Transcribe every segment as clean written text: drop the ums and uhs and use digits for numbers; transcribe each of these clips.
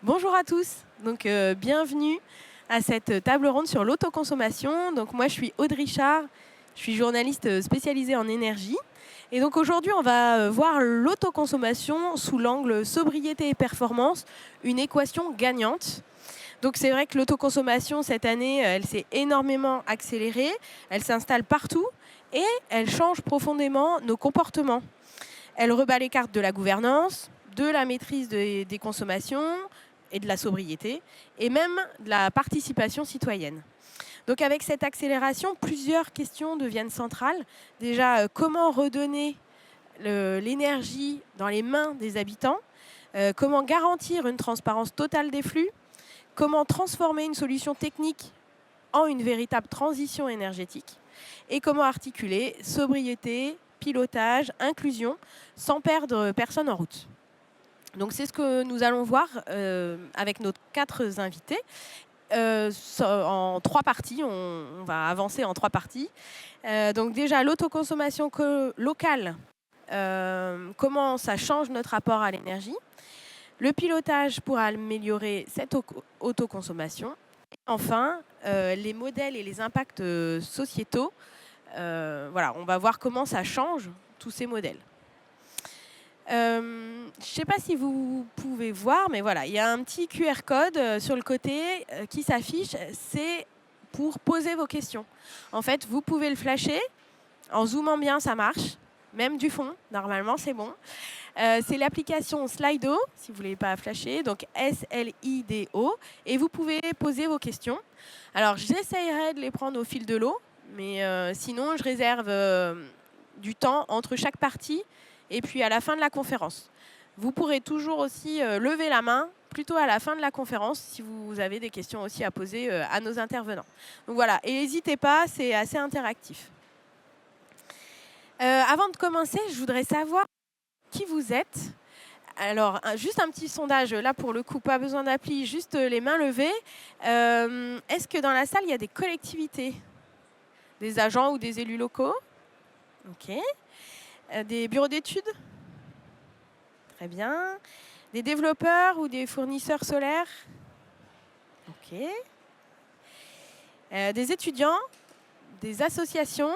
Bonjour à tous, bienvenue à cette table ronde sur l'autoconsommation. Donc moi je suis Aude Richard, je suis journaliste spécialisée en énergie. Et donc aujourd'hui on va voir l'autoconsommation sous l'angle sobriété et performance, une équation gagnante. Donc c'est vrai que l'autoconsommation cette année elle s'est énormément accélérée, elle s'installe partout et elle change profondément nos comportements. Elle rebat les cartes de la gouvernance, de la maîtrise des consommations et de la sobriété, et même de la participation citoyenne. Donc avec cette accélération, plusieurs questions deviennent centrales. Déjà, comment redonner l'énergie dans les mains des habitants? Comment garantir une transparence totale des flux? Comment transformer une solution technique en une véritable transition énergétique? Et comment articuler sobriété, pilotage, inclusion, sans perdre personne en route. Donc c'est ce que nous allons voir avec nos 4 invités. En 3 parties, on va avancer en 3 parties. Donc déjà l'autoconsommation locale, comment ça change notre rapport à l'énergie. Le pilotage pour améliorer cette autoconsommation. Et enfin, les modèles et les impacts sociétaux. Voilà, on va voir comment ça change tous ces modèles. Je ne sais pas si vous pouvez voir, mais voilà, il y a un petit QR code sur le côté qui s'affiche. C'est pour poser vos questions. En fait, vous pouvez le flasher. En zoomant bien, ça marche. Même du fond, normalement, c'est bon. C'est l'application Slido, si vous ne voulez pas flasher, donc S-L-I-D-O. Et vous pouvez poser vos questions. Alors, j'essayerai de les prendre au fil de l'eau, mais sinon, je réserve du temps entre chaque partie et puis à la fin de la conférence. Vous pourrez toujours aussi lever la main plutôt à la fin de la conférence si vous avez des questions aussi à poser à nos intervenants. Donc voilà, et n'hésitez pas, c'est assez interactif. Avant de commencer, je voudrais savoir qui vous êtes. Alors, juste un petit sondage, là pour le coup, pas besoin d'appli, juste les mains levées. Est-ce que dans la salle, il y a des collectivités? Des agents ou des élus locaux? Ok. Des bureaux d'études? Très bien. Des développeurs ou des fournisseurs solaires? Ok. Des étudiants? Des associations?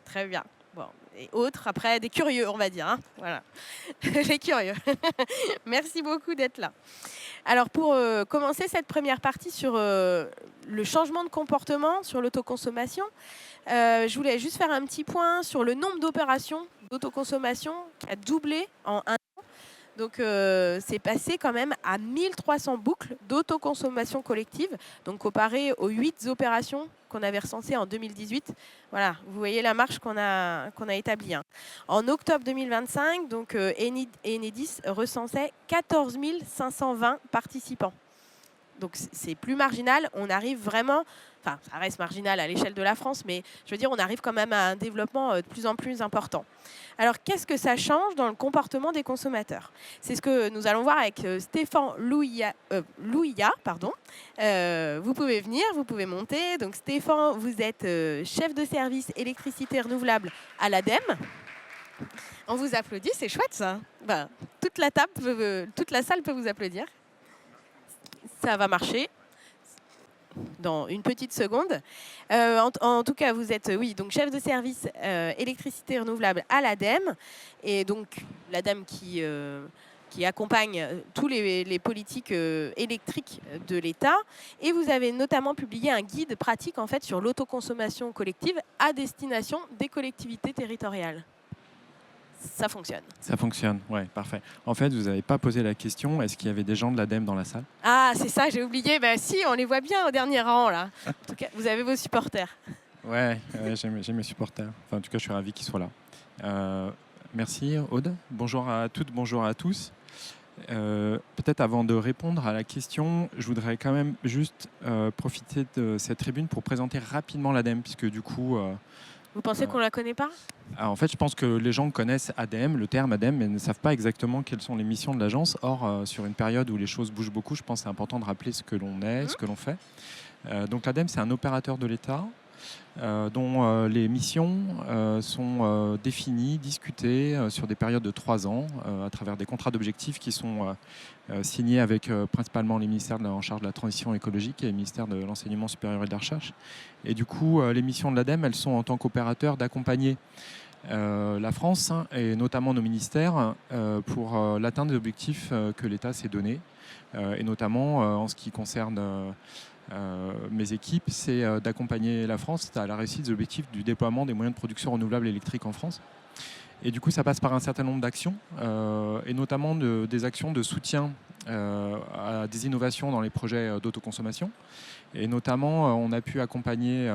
Très bien. Bon, et autres, après, des curieux, on va dire. Hein. Voilà. Les curieux. Merci beaucoup d'être là. Alors, pour commencer cette première partie sur le changement de comportement, sur l'autoconsommation, je voulais juste faire un petit point sur le nombre d'opérations d'autoconsommation qui a doublé en 1 an. Donc, c'est passé quand même à 1300 boucles d'autoconsommation collective, donc comparé aux 8 opérations qu'on avait recensées en 2018. Voilà, vous voyez la marche qu'on a établie. Hein. En octobre 2025, donc, Enedis recensait 14 520 participants. Donc c'est plus marginal, on arrive vraiment, enfin ça reste marginal à l'échelle de la France, mais je veux dire on arrive quand même à un développement de plus en plus important. Alors qu'est-ce que ça change dans le comportement des consommateurs? C'est ce que nous allons voir avec Stéphane Louilla. Vous pouvez venir, vous pouvez monter. Donc Stéphane, vous êtes chef de service électricité renouvelable à l'ADEME. On vous applaudit, c'est chouette ça. Ben, toute la salle peut vous applaudir. Ça va marcher dans une petite seconde. En tout cas, vous êtes donc chef de service électricité renouvelable à l'ADEME. Et donc, l'ADEME qui accompagne tous les politiques électriques de l'État. Et vous avez notamment publié un guide pratique en fait, sur l'autoconsommation collective à destination des collectivités territoriales. Ça fonctionne. Ça fonctionne, ouais, parfait. En fait, vous n'avez pas posé la question, est-ce qu'il y avait des gens de l'ADEME dans la salle? Ah, c'est ça, j'ai oublié. Ben si, on les voit bien au dernier rang, là. En tout cas, vous avez vos supporters. Ouais, j'ai mes supporters. Enfin, en tout cas, je suis ravi qu'ils soient là. Merci, Aude. Bonjour à toutes, bonjour à tous. Peut-être avant de répondre à la question, je voudrais quand même juste profiter de cette tribune pour présenter rapidement l'ADEME, puisque du coup... Vous pensez qu'on ne la connaît pas? En fait, je pense que les gens connaissent ADEME, le terme ADEME, mais ne savent pas exactement quelles sont les missions de l'agence. Or, sur une période où les choses bougent beaucoup, je pense que c'est important de rappeler ce que l'on est, ce que l'on fait. Donc l'ADEME, c'est un opérateur de l'État dont les missions sont définies, discutées sur des périodes de 3 ans à travers des contrats d'objectifs qui sont signés avec principalement les ministères en charge de la transition écologique et le ministère de l'enseignement supérieur et de la recherche. Et du coup, les missions de l'ADEME, elles sont en tant qu'opérateur d'accompagner la France et notamment nos ministères pour l'atteinte des objectifs que l'État s'est donnés. Et notamment en ce qui concerne mes équipes, c'est d'accompagner la France à la réussite des objectifs du déploiement des moyens de production renouvelables électriques en France. Et du coup, ça passe par un certain nombre d'actions, et notamment des actions de soutien à des innovations dans les projets d'autoconsommation. Et notamment, on a pu accompagner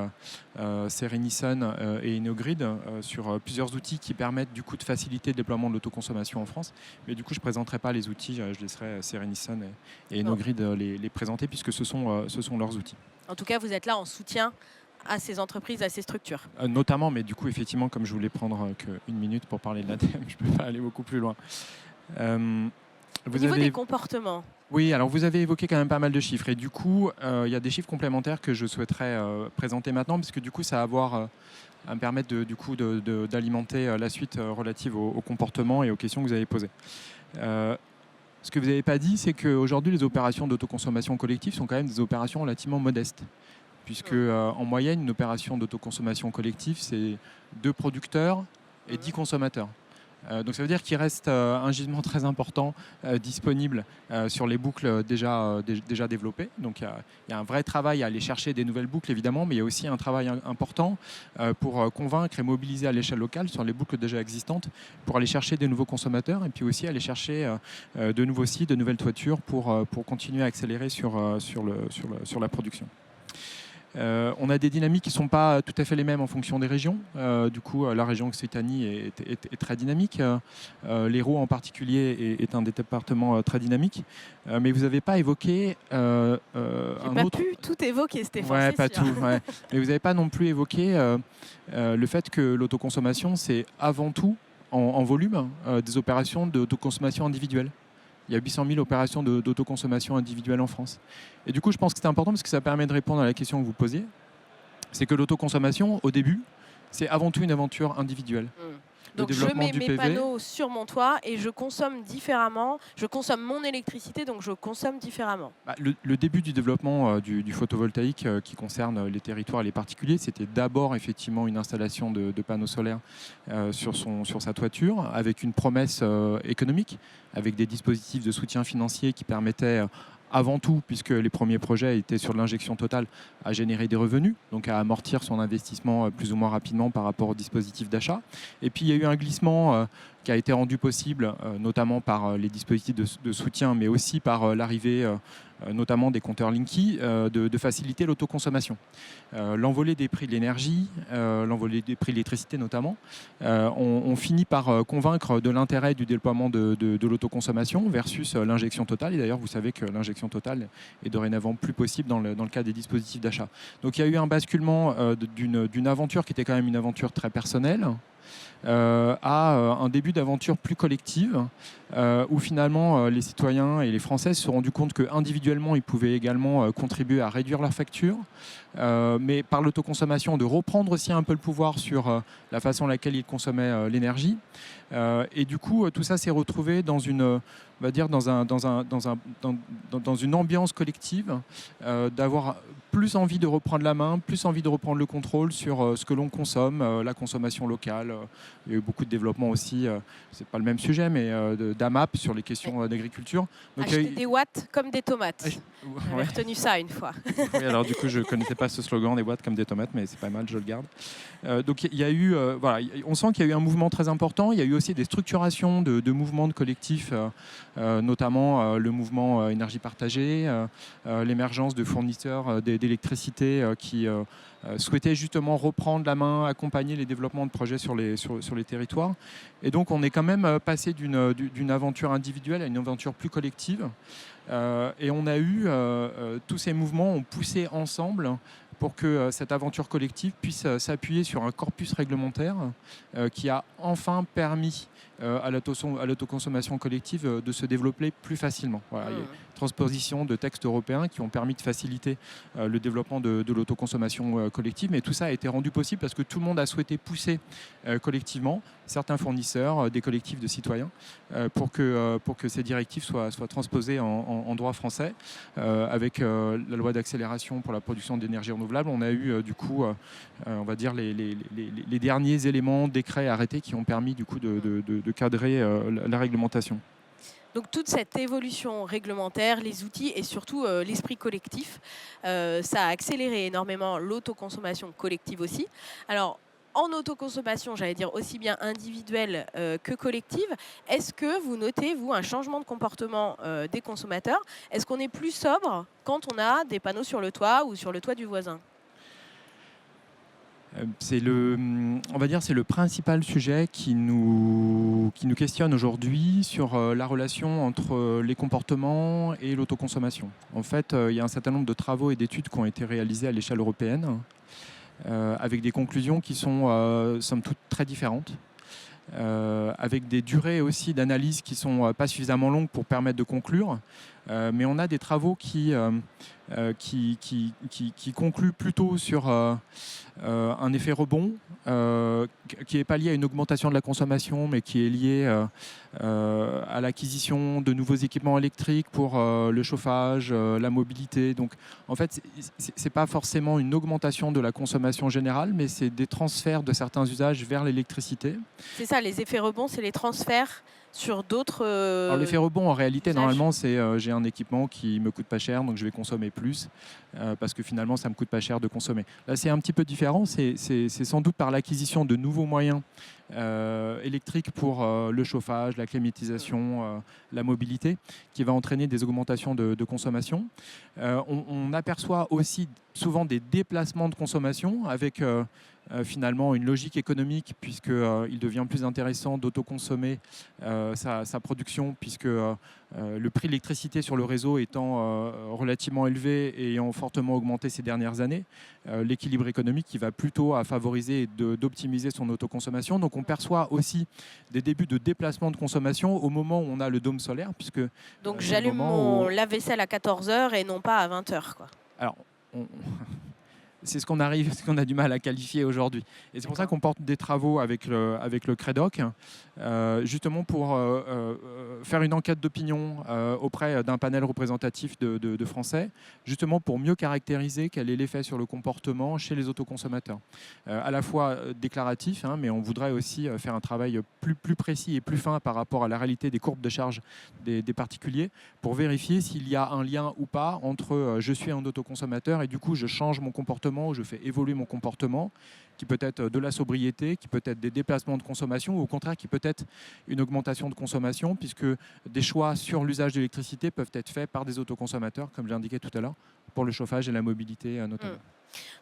Serenison et Inogrid sur plusieurs outils qui permettent du coup de faciliter le déploiement de l'autoconsommation en France. Mais du coup, je ne présenterai pas les outils, je laisserai Serenison et Inogrid les présenter puisque ce sont leurs outils. En tout cas, vous êtes là en soutien à ces entreprises, à ces structures. Notamment, mais du coup, effectivement, comme je voulais prendre qu'une minute pour parler de l'ADEME, je ne peux pas aller beaucoup plus loin. Au niveau des comportements. Oui, alors vous avez évoqué quand même pas mal de chiffres. Et du coup, il y a des chiffres complémentaires que je souhaiterais présenter maintenant, parce que du coup, ça va me permettre d'alimenter la suite relative au comportement et aux questions que vous avez posées. Ce que vous n'avez pas dit, c'est qu'aujourd'hui, les opérations d'autoconsommation collective sont quand même des opérations relativement modestes. Puisque en moyenne, une opération d'autoconsommation collective, c'est 2 producteurs et 10 consommateurs. Donc ça veut dire qu'il reste un gisement très important disponible sur les boucles déjà développées. Donc il y a un vrai travail à aller chercher des nouvelles boucles, évidemment, mais il y a aussi un travail important pour convaincre et mobiliser à l'échelle locale sur les boucles déjà existantes, pour aller chercher des nouveaux consommateurs et puis aussi aller chercher de nouveaux sites, de nouvelles toitures pour continuer à accélérer sur la production. On a des dynamiques qui ne sont pas tout à fait les mêmes en fonction des régions. Du coup, la région Occitanie est très dynamique. L'Hérault en particulier est un des départements très dynamiques. Mais vous n'avez pas évoqué un autre... pu tout évoquer, Stéphane. Ouais, pas tout. Ouais. Mais vous n'avez pas non plus évoqué le fait que l'autoconsommation, c'est avant tout, en volume, des opérations d'autoconsommation individuelle. Il y a 800 000 opérations d'autoconsommation individuelle en France. Et du coup, je pense que c'est important parce que ça permet de répondre à la question que vous posiez. C'est que l'autoconsommation, au début, c'est avant tout une aventure individuelle. Donc je mets mes panneaux sur mon toit et je consomme différemment. Je consomme mon électricité, donc je consomme différemment. Le début du développement du photovoltaïque qui concerne les territoires et les particuliers, c'était d'abord effectivement une installation de panneaux solaires sur sa toiture, avec une promesse économique, avec des dispositifs de soutien financier qui permettaient avant tout, puisque les premiers projets étaient sur l'injection totale, à générer des revenus, donc à amortir son investissement plus ou moins rapidement par rapport au dispositif d'achat. Et puis il y a eu un glissement qui a été rendu possible notamment par les dispositifs de soutien, mais aussi par l'arrivée notamment des compteurs Linky, de faciliter l'autoconsommation. L'envolée des prix de l'énergie, l'envolée des prix de l'électricité notamment, on finit par convaincre de l'intérêt du déploiement de l'autoconsommation versus l'injection totale. Et d'ailleurs, vous savez que l'injection totale est dorénavant plus possible dans le cas des dispositifs d'achat. Donc il y a eu un basculement d'une aventure qui était quand même une aventure très personnelle, à un début d'aventure plus collective où finalement les citoyens et les Français se sont rendus compte qu'individuellement ils pouvaient également contribuer à réduire leurs factures, mais par l'autoconsommation de reprendre aussi un peu le pouvoir sur la façon à laquelle ils consommaient l'énergie. Et du coup tout ça s'est retrouvé dans une ambiance collective, d'avoir plus envie de reprendre la main, plus envie de reprendre le contrôle sur ce que l'on consomme, la consommation locale. Il y a eu beaucoup de développement aussi, c'est pas le même sujet, mais d'AMAP sur les questions d'agriculture. Donc, acheter des watts comme des tomates. J'avais retenu ça une fois. Oui, alors du coup, je ne connaissais pas ce slogan, des watts comme des tomates, mais c'est pas mal, je le garde. Donc il y a eu, on sent qu'il y a eu un mouvement très important. Il y a eu aussi des structurations de mouvements de collectifs, notamment le mouvement énergie partagée, l'émergence de fournisseurs d'électricité qui souhaitaient justement reprendre la main, accompagner les développements de projets sur les territoires. Et donc on est quand même passé d'une aventure individuelle à une aventure plus collective. Et on a eu, tous ces mouvements ont poussé ensemble pour que cette aventure collective puisse s'appuyer sur un corpus réglementaire qui a enfin permis à l'autoconsommation collective de se développer plus facilement. Voilà. transposition de textes européens qui ont permis de faciliter le développement de l'autoconsommation collective. Mais tout ça a été rendu possible parce que tout le monde a souhaité pousser collectivement certains fournisseurs, des collectifs de citoyens, pour que ces directives soient transposées en droit français. Avec la loi d'accélération pour la production d'énergie renouvelable, on a eu du coup, on va dire, les derniers éléments, décrets arrêtés qui ont permis du coup de cadrer la réglementation. Donc toute cette évolution réglementaire, les outils et surtout l'esprit collectif, ça a accéléré énormément l'autoconsommation collective aussi. Alors, en autoconsommation, j'allais dire aussi bien individuelle que collective, est-ce que vous notez, vous, un changement de comportement des consommateurs? Est-ce qu'on est plus sobre quand on a des panneaux sur le toit ou sur le toit du voisin? C'est le principal sujet qui nous questionne aujourd'hui sur la relation entre les comportements et l'autoconsommation. En fait, il y a un certain nombre de travaux et d'études qui ont été réalisés à l'échelle européenne, avec des conclusions qui sont, somme toute, très différentes. Avec des durées aussi d'analyse qui ne sont pas suffisamment longues pour permettre de conclure. Mais on a des travaux qui concluent plutôt sur un effet rebond qui n'est pas lié à une augmentation de la consommation, mais qui est lié à l'acquisition de nouveaux équipements électriques pour le chauffage, la mobilité. Donc, en fait, ce n'est pas forcément une augmentation de la consommation générale, mais c'est des transferts de certains usages vers l'électricité. C'est ça, les effets rebonds, c'est les transferts sur d'autres... Alors l'effet rebond, en réalité, usages. normalement, c'est j'ai un équipement qui me coûte pas cher, donc je vais consommer plus, parce que finalement, ça me coûte pas cher de consommer. Là, c'est un petit peu différent. C'est sans doute par l'acquisition de nouveaux moyens électriques pour le chauffage, la climatisation, la mobilité, qui va entraîner des augmentations de consommation. On aperçoit aussi souvent des déplacements de consommation avec finalement une logique économique, puisqu'il devient plus intéressant d'autoconsommer sa production, puisque le prix de l'électricité sur le réseau étant relativement élevé et ayant fortement augmenté ces dernières années, l'équilibre économique qui va plutôt à favoriser d'optimiser son autoconsommation. Donc on perçoit aussi des débuts de déplacement de consommation au moment où on a le dôme solaire, puisque... Donc j'allume mon lave-vaisselle à 14h et non pas à 20h, quoi. Alors, c'est ce qu'on a du mal à qualifier aujourd'hui. Et c'est pour ça qu'on porte des travaux avec le CREDOC, justement pour faire une enquête d'opinion auprès d'un panel représentatif de Français, justement pour mieux caractériser quel est l'effet sur le comportement chez les autoconsommateurs. À la fois déclaratif, mais on voudrait aussi faire un travail plus précis et plus fin par rapport à la réalité des courbes de charge des particuliers, pour vérifier s'il y a un lien ou pas entre je suis un autoconsommateur et du coup je change mon comportement, où je fais évoluer mon comportement, qui peut être de la sobriété, qui peut être des déplacements de consommation, ou au contraire qui peut être une augmentation de consommation, puisque des choix sur l'usage de l'électricité peuvent être faits par des autoconsommateurs, comme j'ai indiqué tout à l'heure, pour le chauffage et la mobilité notamment.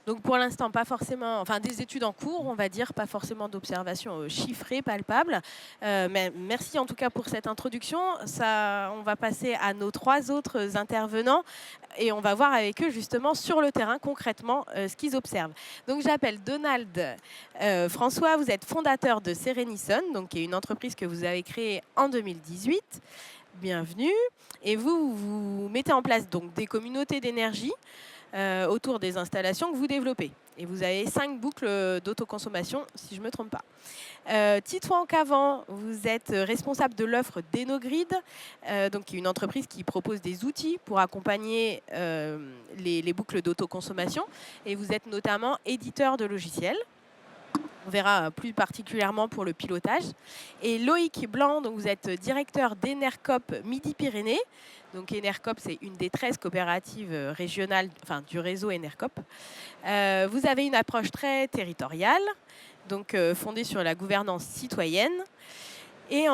Donc pour l'instant, pas forcément, enfin des études en cours, on va dire, pas forcément d'observations chiffrées, palpables. Mais merci en tout cas pour cette introduction. On va passer à nos 3 autres intervenants et on va voir avec eux justement sur le terrain concrètement ce qu'ils observent. Donc j'appelle Donald François, vous êtes fondateur de Serenison, donc qui est une entreprise que vous avez créée en 2018. Bienvenue. Et vous mettez en place donc des communautés d'énergie autour des installations que vous développez. Et vous avez 5 boucles d'autoconsommation, si je ne me trompe pas. Titouan Cavant, vous êtes responsable de l'offre d'Enogrid, donc qui est une entreprise qui propose des outils pour accompagner les boucles d'autoconsommation. Et vous êtes notamment éditeur de logiciels. On verra plus particulièrement pour le pilotage. Et Loïc Blanc, donc vous êtes directeur d'Enercop Midi-Pyrénées. Donc Enercop, c'est une des 13 coopératives régionales, enfin du réseau Enercop. Vous avez une approche très territoriale, donc fondée sur la gouvernance citoyenne. Et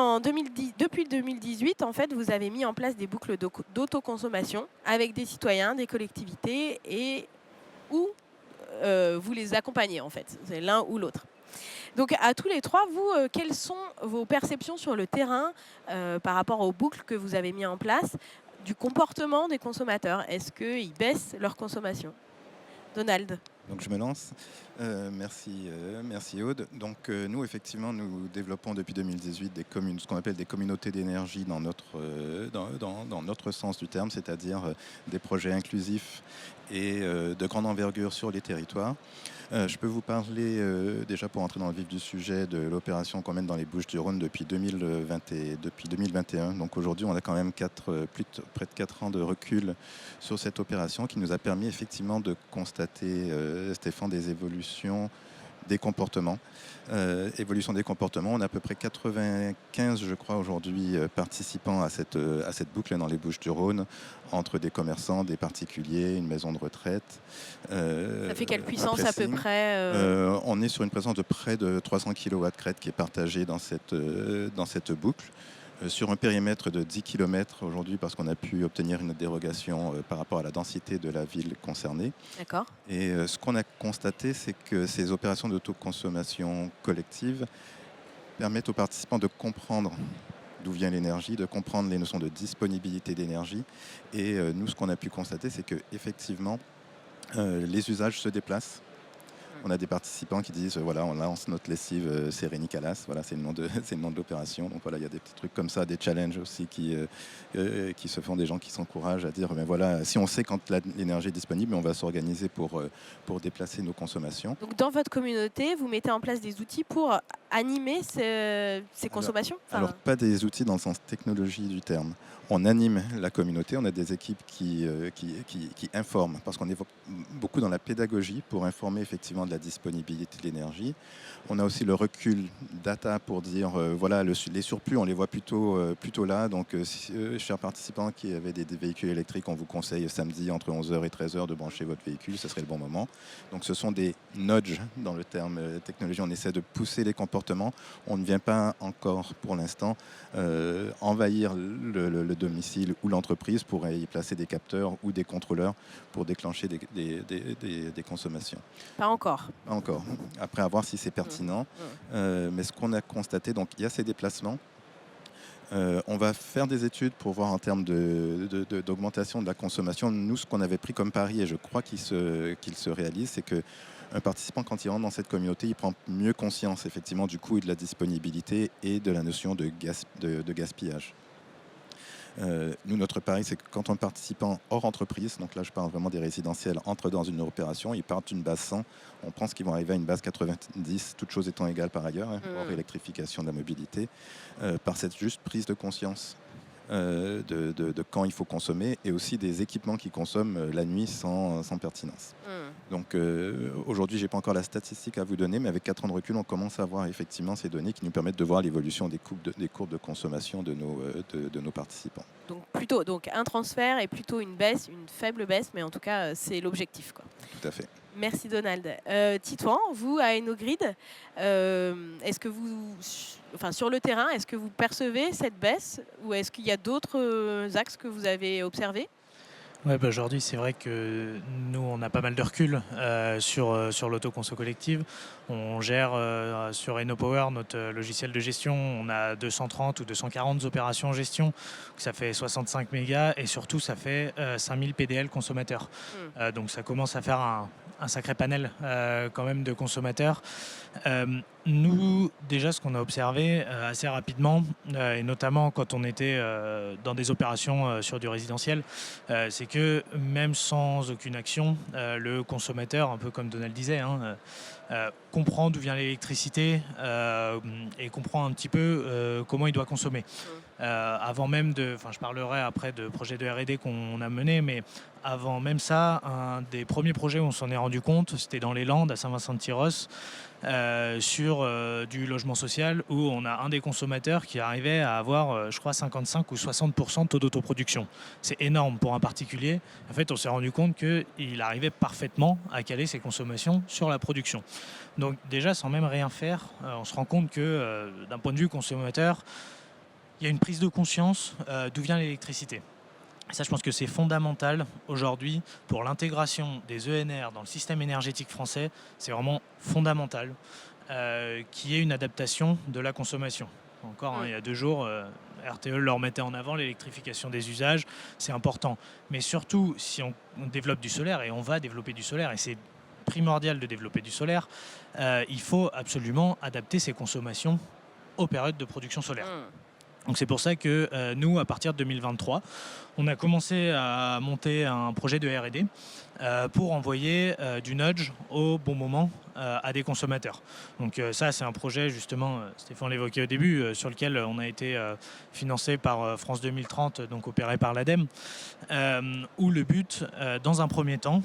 depuis 2018, en fait, vous avez mis en place des boucles d'autoconsommation avec des citoyens, des collectivités, et où vous les accompagnez, en fait. C'est l'un ou l'autre. Donc à tous les 3, vous, quelles sont vos perceptions sur le terrain par rapport aux boucles que vous avez mis en place, du comportement des consommateurs? Est-ce qu'ils baissent leur consommation? Donald. Donc je me lance. Merci Aude. Donc nous effectivement nous développons depuis 2018 ce qu'on appelle des communautés d'énergie dans notre sens du terme, c'est-à-dire des projets inclusifs et de grande envergure sur les territoires. Je peux vous parler déjà pour entrer dans le vif du sujet de l'opération qu'on mène dans les Bouches-du-Rhône depuis 2021. Donc aujourd'hui, on a quand même près de 4 ans de recul sur cette opération qui nous a permis effectivement de constater, Stéphane, des évolutions des comportements. On a à peu près 95, je crois, aujourd'hui participants à cette boucle dans les Bouches-du-Rhône, entre des commerçants, des particuliers, une maison de retraite. Ça fait quelle puissance à peu près On est sur une présence de près de 300 kW crête qui est partagée dans cette boucle. Sur un périmètre de 10 km aujourd'hui parce qu'on a pu obtenir une dérogation par rapport à la densité de la ville concernée. D'accord. Et ce qu'on a constaté, c'est que ces opérations d'autoconsommation collective permettent aux participants de comprendre d'où vient l'énergie, de comprendre les notions de disponibilité d'énergie. Et nous, ce qu'on a pu constater, c'est qu'effectivement, les usages se déplacent. On a des participants qui disent voilà, on lance notre lessive Sérénie Calas, voilà, c'est le nom de l'opération. Donc voilà, il y a des petits trucs comme ça, des challenges aussi qui se font, des gens qui s'encouragent à dire ben voilà, si on sait quand l'énergie est disponible, on va s'organiser pour déplacer nos consommations. Donc dans votre communauté, vous mettez en place des outils pour animer ces consommations Alors pas des outils dans le sens technologie du terme. On anime la communauté, on a des équipes qui informent, parce qu'on évoque beaucoup dans la pédagogie pour informer effectivement de la disponibilité de l'énergie. On a aussi le recul data pour dire, voilà, les surplus, on les voit plutôt là. Donc, chers participants qui avaient des véhicules électriques, on vous conseille samedi entre 11h et 13h de brancher votre véhicule, ce serait le bon moment. Donc, ce sont des nudges dans le terme technologie. On essaie de pousser les comportements. On ne vient pas encore, pour l'instant, envahir le domicile ou l'entreprise pour y placer des capteurs ou des contrôleurs pour déclencher des consommations. Pas encore. Pas encore. Après, à voir si c'est pertinent. Mais ce qu'on a constaté, donc il y a ces déplacements. On va faire des études pour voir en termes d'augmentation de la consommation. Nous, ce qu'on avait pris comme pari, et je crois qu'il se réalise, c'est qu'un participant, quand il rentre dans cette communauté, il prend mieux conscience effectivement du coût et de la disponibilité et de la notion de gaspillage. Nous, notre pari, c'est que quand un participant hors entreprise, donc là je parle vraiment des résidentiels, entre dans une opération, ils partent d'une base 100, on pense qu'ils vont arriver à une base 90, toutes choses étant égales par ailleurs, hors électrification de la mobilité, par cette juste prise de conscience de quand il faut consommer, et aussi des équipements qui consomment la nuit sans pertinence. Donc aujourd'hui, je n'ai pas encore la statistique à vous donner, mais avec 4 ans de recul, on commence à voir effectivement ces données qui nous permettent de voir l'évolution des courbes de consommation de nos participants. Donc plutôt un transfert et plutôt une faible baisse, mais en tout cas, c'est l'objectif, quoi. Tout à fait. Merci Donald. Titouan, vous à Enogrid, est-ce que sur le terrain, est-ce que vous percevez cette baisse ou est-ce qu'il y a d'autres axes que vous avez observés ? Ouais, aujourd'hui, c'est vrai que nous, on a pas mal de recul sur l'autoconso collective. On gère sur EnoPower, notre logiciel de gestion, on a 230 ou 240 opérations en gestion. Ça fait 65 mégas et surtout, ça fait 5000 PDL consommateurs. Donc, ça commence à faire un sacré panel quand même de consommateurs. Nous, déjà, ce qu'on a observé assez rapidement, et notamment quand on était dans des opérations sur du résidentiel, c'est que même sans aucune action, le consommateur, un peu comme Donald disait, comprend d'où vient l'électricité et comprend un petit peu comment il doit consommer. Avant même je parlerai après de projets de R&D qu'on a menés, mais avant même ça, un des premiers projets où on s'en est rendu compte, c'était dans les Landes, à Saint-Vincent-de-Tyrosse, sur du logement social, où on a un des consommateurs qui arrivait à avoir, je crois, 55 ou 60% de taux d'autoproduction. C'est énorme pour un particulier. En fait, on s'est rendu compte qu'il arrivait parfaitement à caler ses consommations sur la production. Donc déjà, sans même rien faire, on se rend compte que d'un point de vue consommateur, il y a une prise de conscience d'où vient l'électricité. Et ça, je pense que c'est fondamental aujourd'hui pour l'intégration des ENR dans le système énergétique français. C'est vraiment fondamental qu'il y ait une adaptation de la consommation. Encore, il y a 2 jours, RTE le remettait en avant, l'électrification des usages, c'est important. Mais surtout, si on développe du solaire, et on va développer du solaire, et c'est primordial de développer du solaire, il faut absolument adapter ses consommations aux périodes de production solaire. Donc c'est pour ça que nous, à partir de 2023, on a commencé à monter un projet de R&D pour envoyer du nudge au bon moment à des consommateurs. Donc ça, c'est un projet, justement, Stéphane l'évoquait au début, sur lequel on a été financé par France 2030, donc opéré par l'ADEME, où le but, dans un premier temps,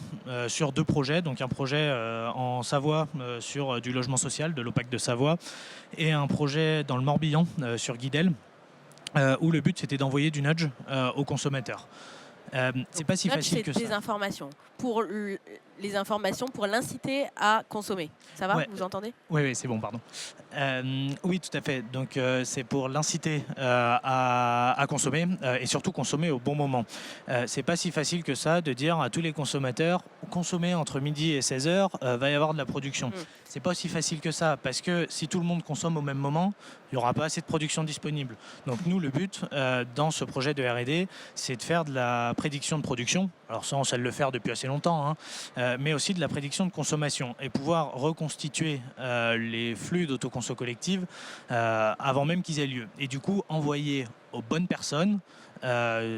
sur 2 projets, donc un projet en Savoie sur du logement social, de l'OPAC de Savoie, et un projet dans le Morbihan sur Guidel, où le but c'était d'envoyer du nudge aux consommateurs. C'est pas si facile que ça. Des informations les informations pour l'inciter à consommer. Ça va, Ouais. vous entendez ? Oui, c'est bon, pardon. Oui, tout à fait. Donc, c'est pour l'inciter à consommer et surtout consommer au bon moment. C'est pas si facile que ça de dire à tous les consommateurs consommer entre midi et 16h, va y avoir de la production. C'est pas aussi facile que ça parce que si tout le monde consomme au même moment, il n'y aura pas assez de production disponible. Donc, nous, le but dans ce projet de R&D, c'est de faire de la prédiction de production. Alors ça, on sait le faire depuis assez longtemps, mais aussi de la prédiction de consommation et pouvoir reconstituer les flux d'autoconso collective avant même qu'ils aient lieu. Et du coup, envoyer aux bonnes personnes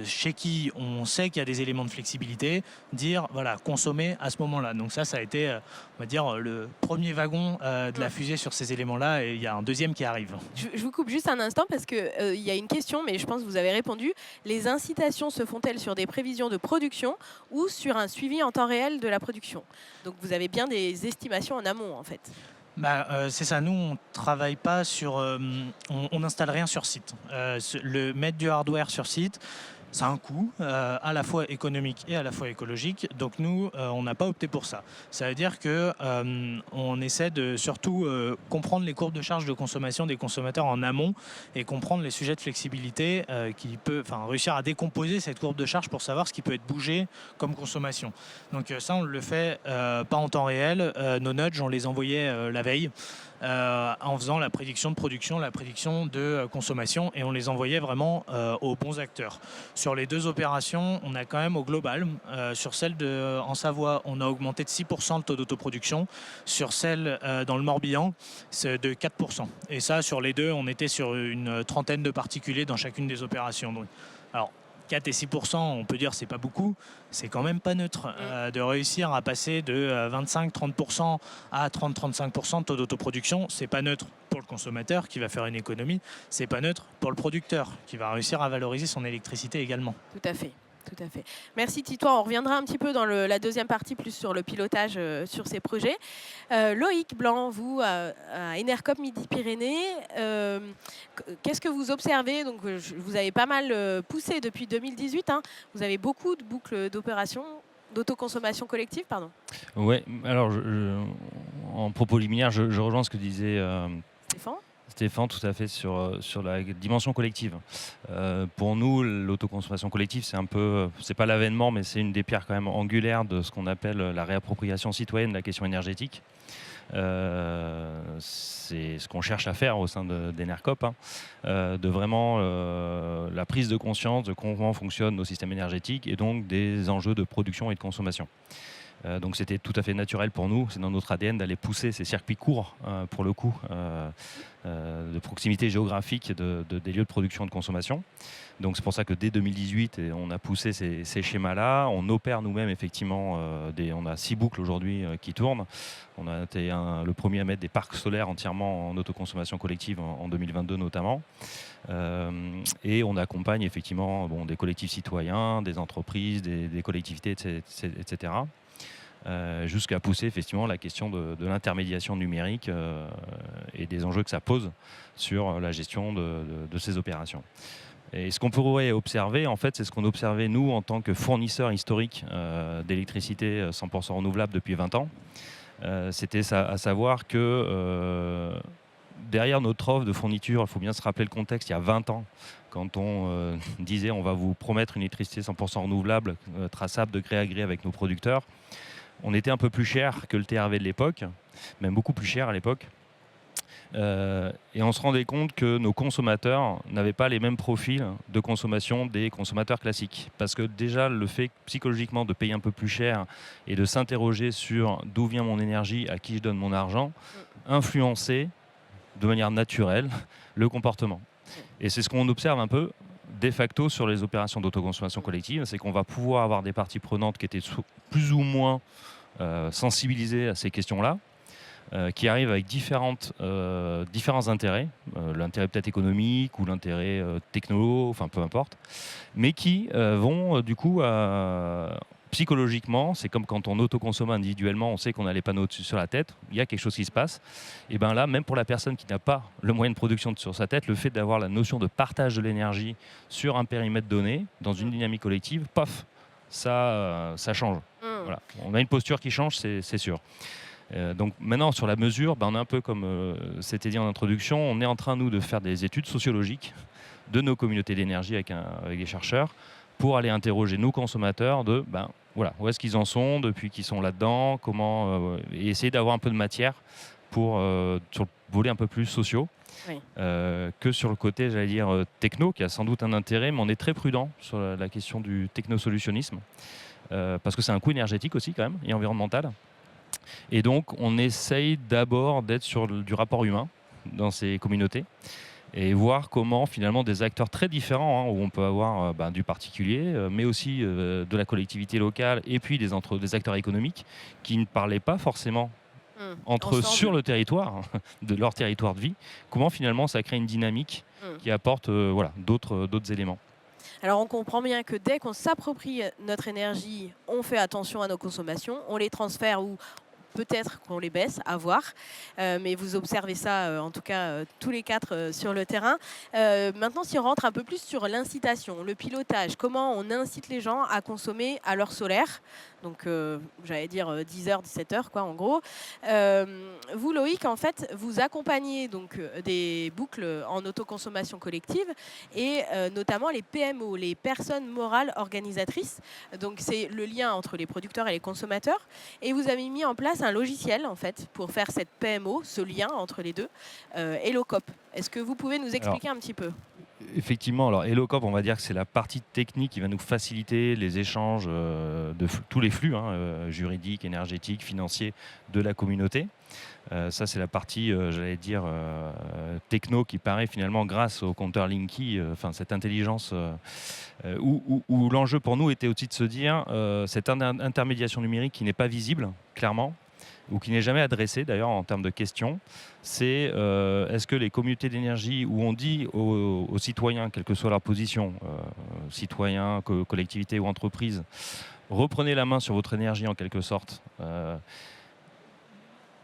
chez qui on sait qu'il y a des éléments de flexibilité, dire voilà, consommer à ce moment-là. Donc ça a été, on va dire, le premier wagon de la fusée sur ces éléments-là, et il y a un deuxième qui arrive. Je vous coupe juste un instant parce que il y a une question, mais je pense que vous avez répondu. Les incitations se font-elles sur des prévisions de production ou sur un suivi en temps réel de la production ? Donc vous avez bien des estimations en amont en fait. C'est ça, nous on travaille pas sur, on n'installe rien sur site. Le mettre du hardware sur site, ça a un coût à la fois économique et à la fois écologique. Donc nous, on n'a pas opté pour ça. Ça veut dire que on essaie de surtout comprendre les courbes de charge de consommation des consommateurs en amont et comprendre les sujets de flexibilité réussir à décomposer cette courbe de charge pour savoir ce qui peut être bougé comme consommation. Donc ça, on le fait pas en temps réel. Nos nudges, on les envoyait la veille. En faisant la prédiction de production, la prédiction de consommation, et on les envoyait vraiment aux bons acteurs. Sur les 2 opérations, on a quand même au global, sur celle en Savoie, on a augmenté de 6% le taux d'autoproduction, sur celle dans le Morbihan, c'est de 4%. Et ça, sur les 2, on était sur une trentaine de particuliers dans chacune des opérations. Donc, alors, 4 et 6%, on peut dire c'est pas beaucoup, c'est quand même pas neutre de réussir à passer de 25-30% à 30-35% de taux d'autoproduction. C'est pas neutre pour le consommateur qui va faire une économie, c'est pas neutre pour le producteur qui va réussir à valoriser son électricité également. Tout à fait. Tout à fait. Merci Titouan. On reviendra un petit peu dans la deuxième partie, plus sur le pilotage sur ces projets. Loïc Blanc, vous, à Enercop Midi-Pyrénées, qu'est-ce que vous observez ? Donc, vous avez pas mal poussé depuis 2018. Vous avez beaucoup de boucles d'opérations, d'autoconsommation collective, pardon. Oui, alors en propos liminaire, je rejoins ce que disait Stéphane, tout à fait, sur la dimension collective. Pour nous, l'autoconsommation collective, c'est pas l'avènement, mais c'est une des pierres quand même angulaires de ce qu'on appelle la réappropriation citoyenne de la question énergétique. C'est ce qu'on cherche à faire au sein d'Enercop, de vraiment la prise de conscience de comment fonctionnent nos systèmes énergétiques et donc des enjeux de production et de consommation. Donc c'était tout à fait naturel pour nous, c'est dans notre ADN d'aller pousser ces circuits courts, pour le coup, de proximité géographique des lieux de production et de consommation. Donc c'est pour ça que dès 2018, on a poussé ces schémas-là. On opère nous-mêmes effectivement, on a 6 boucles aujourd'hui qui tournent. On a été le premier à mettre des parcs solaires entièrement en autoconsommation collective en 2022 notamment. Et on accompagne effectivement des collectifs citoyens, des entreprises, des collectivités, etc. Jusqu'à pousser effectivement la question de l'intermédiation numérique et des enjeux que ça pose sur la gestion de ces opérations. Et ce qu'on pourrait observer, en fait, c'est ce qu'on observait nous en tant que fournisseur historique d'électricité 100% renouvelable depuis 20 ans. C'était à savoir que derrière notre offre de fourniture, il faut bien se rappeler le contexte, il y a 20 ans, quand on disait on va vous promettre une électricité 100% renouvelable, traçable de gré à gré avec nos producteurs, on était un peu plus cher que le TRV de l'époque, même beaucoup plus cher à l'époque. Et on se rendait compte que nos consommateurs n'avaient pas les mêmes profils de consommation des consommateurs classiques. Parce que déjà, le fait psychologiquement de payer un peu plus cher et de s'interroger sur d'où vient mon énergie, à qui je donne mon argent, influençait de manière naturelle le comportement. Et c'est ce qu'on observe un peu de facto sur les opérations d'autoconsommation collective, c'est qu'on va pouvoir avoir des parties prenantes qui étaient plus ou moins sensibilisées à ces questions-là, qui arrivent avec différents intérêts, l'intérêt peut-être économique ou l'intérêt techno, enfin peu importe, mais qui vont du coup psychologiquement, c'est comme quand on autoconsomme individuellement, on sait qu'on a les panneaux au-dessus sur la tête, il y a quelque chose qui se passe, et bien là, même pour la personne qui n'a pas le moyen de production sur sa tête, le fait d'avoir la notion de partage de l'énergie sur un périmètre donné, dans une dynamique collective, paf, ça change. Voilà. On a une posture qui change, c'est sûr. Donc maintenant sur la mesure, on est un peu comme c'était dit en introduction, on est en train nous de faire des études sociologiques de nos communautés d'énergie avec des chercheurs pour aller interroger nos consommateurs de voilà, où est-ce qu'ils en sont depuis qu'ils sont là-dedans, comment et essayer d'avoir un peu de matière pour sur le volet un peu plus sociaux. Oui. Que sur le côté, j'allais dire, techno, qui a sans doute un intérêt, mais on est très prudent sur la question du technosolutionnisme, parce que c'est un coût énergétique aussi quand même, et environnemental. Et donc, on essaye d'abord d'être sur du rapport humain dans ces communautés et voir comment, finalement, des acteurs très différents, où on peut avoir du particulier, mais aussi de la collectivité locale et puis des acteurs économiques qui ne parlaient pas forcément entre eux sur le territoire, de leur territoire de vie, comment, finalement, ça crée une dynamique qui apporte d'autres éléments. Alors on comprend bien que dès qu'on s'approprie notre énergie, on fait attention à nos consommations, on les transfère ou peut-être qu'on les baisse, à voir. Mais vous observez ça, en tout cas, tous les quatre sur le terrain. Maintenant, si on rentre un peu plus sur l'incitation, le pilotage, comment on incite les gens à consommer à l'heure solaire, donc j'allais dire 10h, 17h, quoi, en gros. Vous, Loïc, en fait, vous accompagnez donc des boucles en autoconsommation collective et notamment les PMO, les personnes morales organisatrices. Donc c'est le lien entre les producteurs et les consommateurs. Et vous avez mis en place un logiciel, en fait, pour faire cette PMO, ce lien entre les deux, Hellocop. Est-ce que vous pouvez nous expliquer un petit peu ? Effectivement, alors Hellocop, on va dire que c'est la partie technique qui va nous faciliter les échanges de tous les flux juridiques, énergétiques, financiers de la communauté. Ça, c'est la partie, j'allais dire, techno qui paraît finalement grâce au compteur Linky, cette intelligence où l'enjeu pour nous était aussi de se dire cette intermédiation numérique qui n'est pas visible, clairement, ou qui n'est jamais adressée d'ailleurs en termes de questions, c'est est-ce que les communautés d'énergie où on dit aux citoyens, quelle que soit leur position, citoyens, collectivités ou entreprises, reprenez la main sur votre énergie en quelque sorte,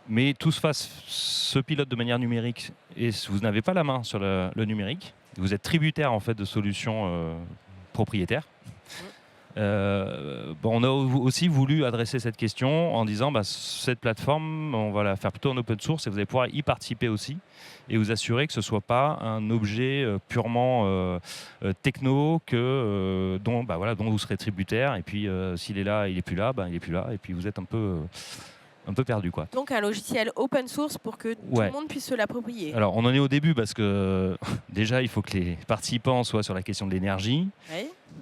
mais tout se pilote de manière numérique et vous n'avez pas la main sur le numérique, vous êtes tributaire en fait de solutions propriétaires. On a aussi voulu adresser cette question en disant cette plateforme, on va la faire plutôt en open source et vous allez pouvoir y participer aussi et vous assurer que ce ne soit pas un objet purement techno dont vous serez tributaire et puis s'il est là, il n'est plus là, il n'est plus là et puis vous êtes un peu perdu, quoi. Donc un logiciel open source pour que tout le monde puisse se l'approprier. Alors on en est au début parce que déjà il faut que les participants soient sur la question de l'énergie,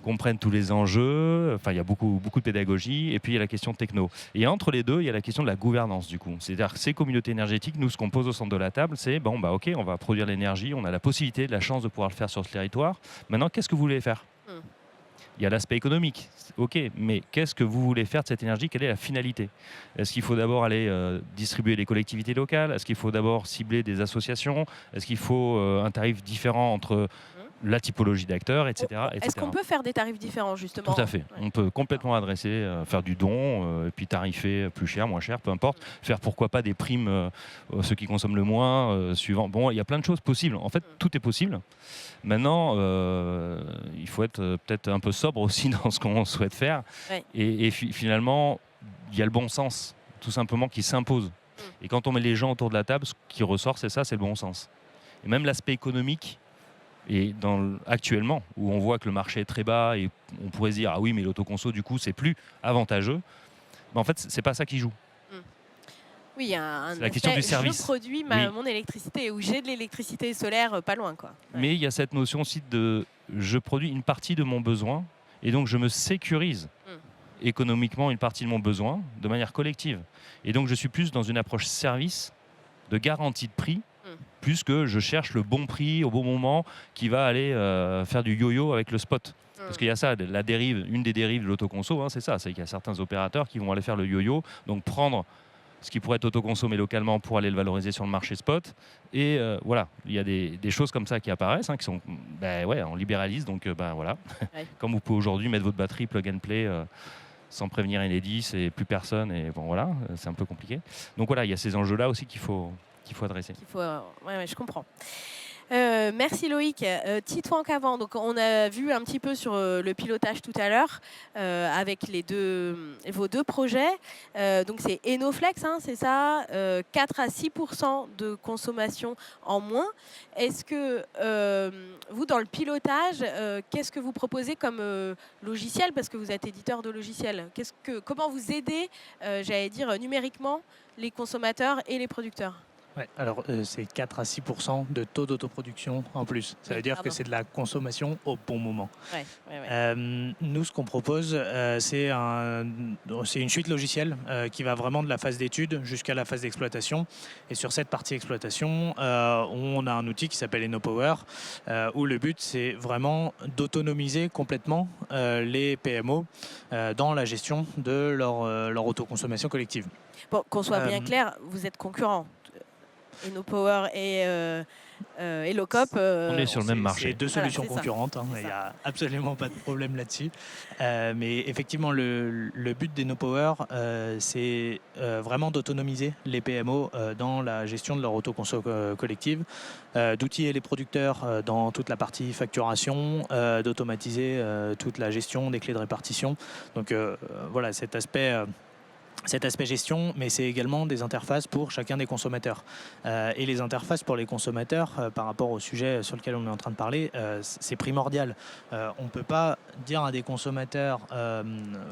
comprennent tous les enjeux, il y a beaucoup de pédagogie et puis il y a la question techno. Et entre les deux, il y a la question de la gouvernance du coup. C'est-à-dire que ces communautés énergétiques, nous ce qu'on pose au centre de la table, c'est ok, on va produire l'énergie, on a la possibilité, la chance de pouvoir le faire sur ce territoire. Maintenant, qu'est-ce que vous voulez faire ? Il y a l'aspect économique, ok, mais qu'est-ce que vous voulez faire de cette énergie ? Quelle est la finalité ? Est-ce qu'il faut d'abord aller distribuer les collectivités locales ? Est-ce qu'il faut d'abord cibler des associations ? Est-ce qu'il faut un tarif différent entre la typologie d'acteurs, etc. Est-ce qu'on peut faire des tarifs différents, justement ? Tout à fait. On peut complètement adresser, faire du don, et puis tarifer plus cher, moins cher, peu importe. Faire pourquoi pas des primes, ceux qui consomment le moins, suivant. Bon, il y a plein de choses possibles. En fait, tout est possible. Maintenant, il faut être peut-être un peu sobre aussi dans ce qu'on souhaite faire. Ouais. Et finalement, il y a le bon sens, tout simplement, qui s'impose. Et quand on met les gens autour de la table, ce qui ressort, c'est ça, c'est le bon sens. Et même l'aspect économique. Et actuellement, où on voit que le marché est très bas et on pourrait se dire ah oui mais l'autoconso du coup c'est plus avantageux, en fait c'est pas ça qui joue. Oui, il y a un C'est la question aspect, du service. je produis Oui. mon électricité ou j'ai de l'électricité solaire pas loin, quoi. Ouais. Mais il y a cette notion aussi de je produis une partie de mon besoin et donc je me sécurise économiquement une partie de mon besoin de manière collective. Et donc je suis plus dans une approche service de garantie de prix plus que je cherche le bon prix au bon moment qui va aller faire du yo-yo avec le spot. Parce qu'il y a ça, la dérive, une des dérives de l'autoconso, c'est ça, c'est qu'il y a certains opérateurs qui vont aller faire le yo-yo, donc prendre ce qui pourrait être autoconsommé localement pour aller le valoriser sur le marché spot. Et voilà, il y a des choses comme ça qui apparaissent, qui sont, on libéralise, donc voilà. Ouais. Comme vous pouvez aujourd'hui mettre votre batterie plug and play sans prévenir Enedis et plus personne, et bon voilà, c'est un peu compliqué. Donc voilà, il y a ces enjeux-là aussi qu'il faut adresser. Ouais, je comprends. Merci Loïc. Titouan Cavant, donc on a vu un petit peu sur le pilotage tout à l'heure avec vos deux projets. Donc c'est Enoflex, c'est ça, 4 à 6% de consommation en moins. Est-ce que vous, dans le pilotage, qu'est-ce que vous proposez comme logiciel, parce que vous êtes éditeur de logiciels, comment vous aidez, j'allais dire, numériquement les consommateurs et les producteurs? Ouais, alors c'est 4 à 6% de taux d'autoproduction en plus. Ça veut dire que c'est de la consommation au bon moment. Ouais. Nous, ce qu'on propose, c'est une suite logicielle qui va vraiment de la phase d'étude jusqu'à la phase d'exploitation. Et sur cette partie exploitation, on a un outil qui s'appelle EnnoPower, où le but, c'est vraiment d'autonomiser complètement les PMO dans la gestion de leur autoconsommation collective. Bon, qu'on soit bien clair, vous êtes concurrents. EnnoPower et Elocop. On est sur le même marché. C'est deux solutions concurrentes, il n'y a absolument pas de problème là-dessus. Mais effectivement, le but d'EnnoPower, c'est vraiment d'autonomiser les PMO dans la gestion de leur autoconso collective, d'outiller les producteurs dans toute la partie facturation, d'automatiser toute la gestion des clés de répartition. Donc voilà, cet aspect gestion, mais c'est également des interfaces pour chacun des consommateurs. Et les interfaces pour les consommateurs, par rapport au sujet sur lequel on est en train de parler, c'est primordial. On ne peut pas dire à des consommateurs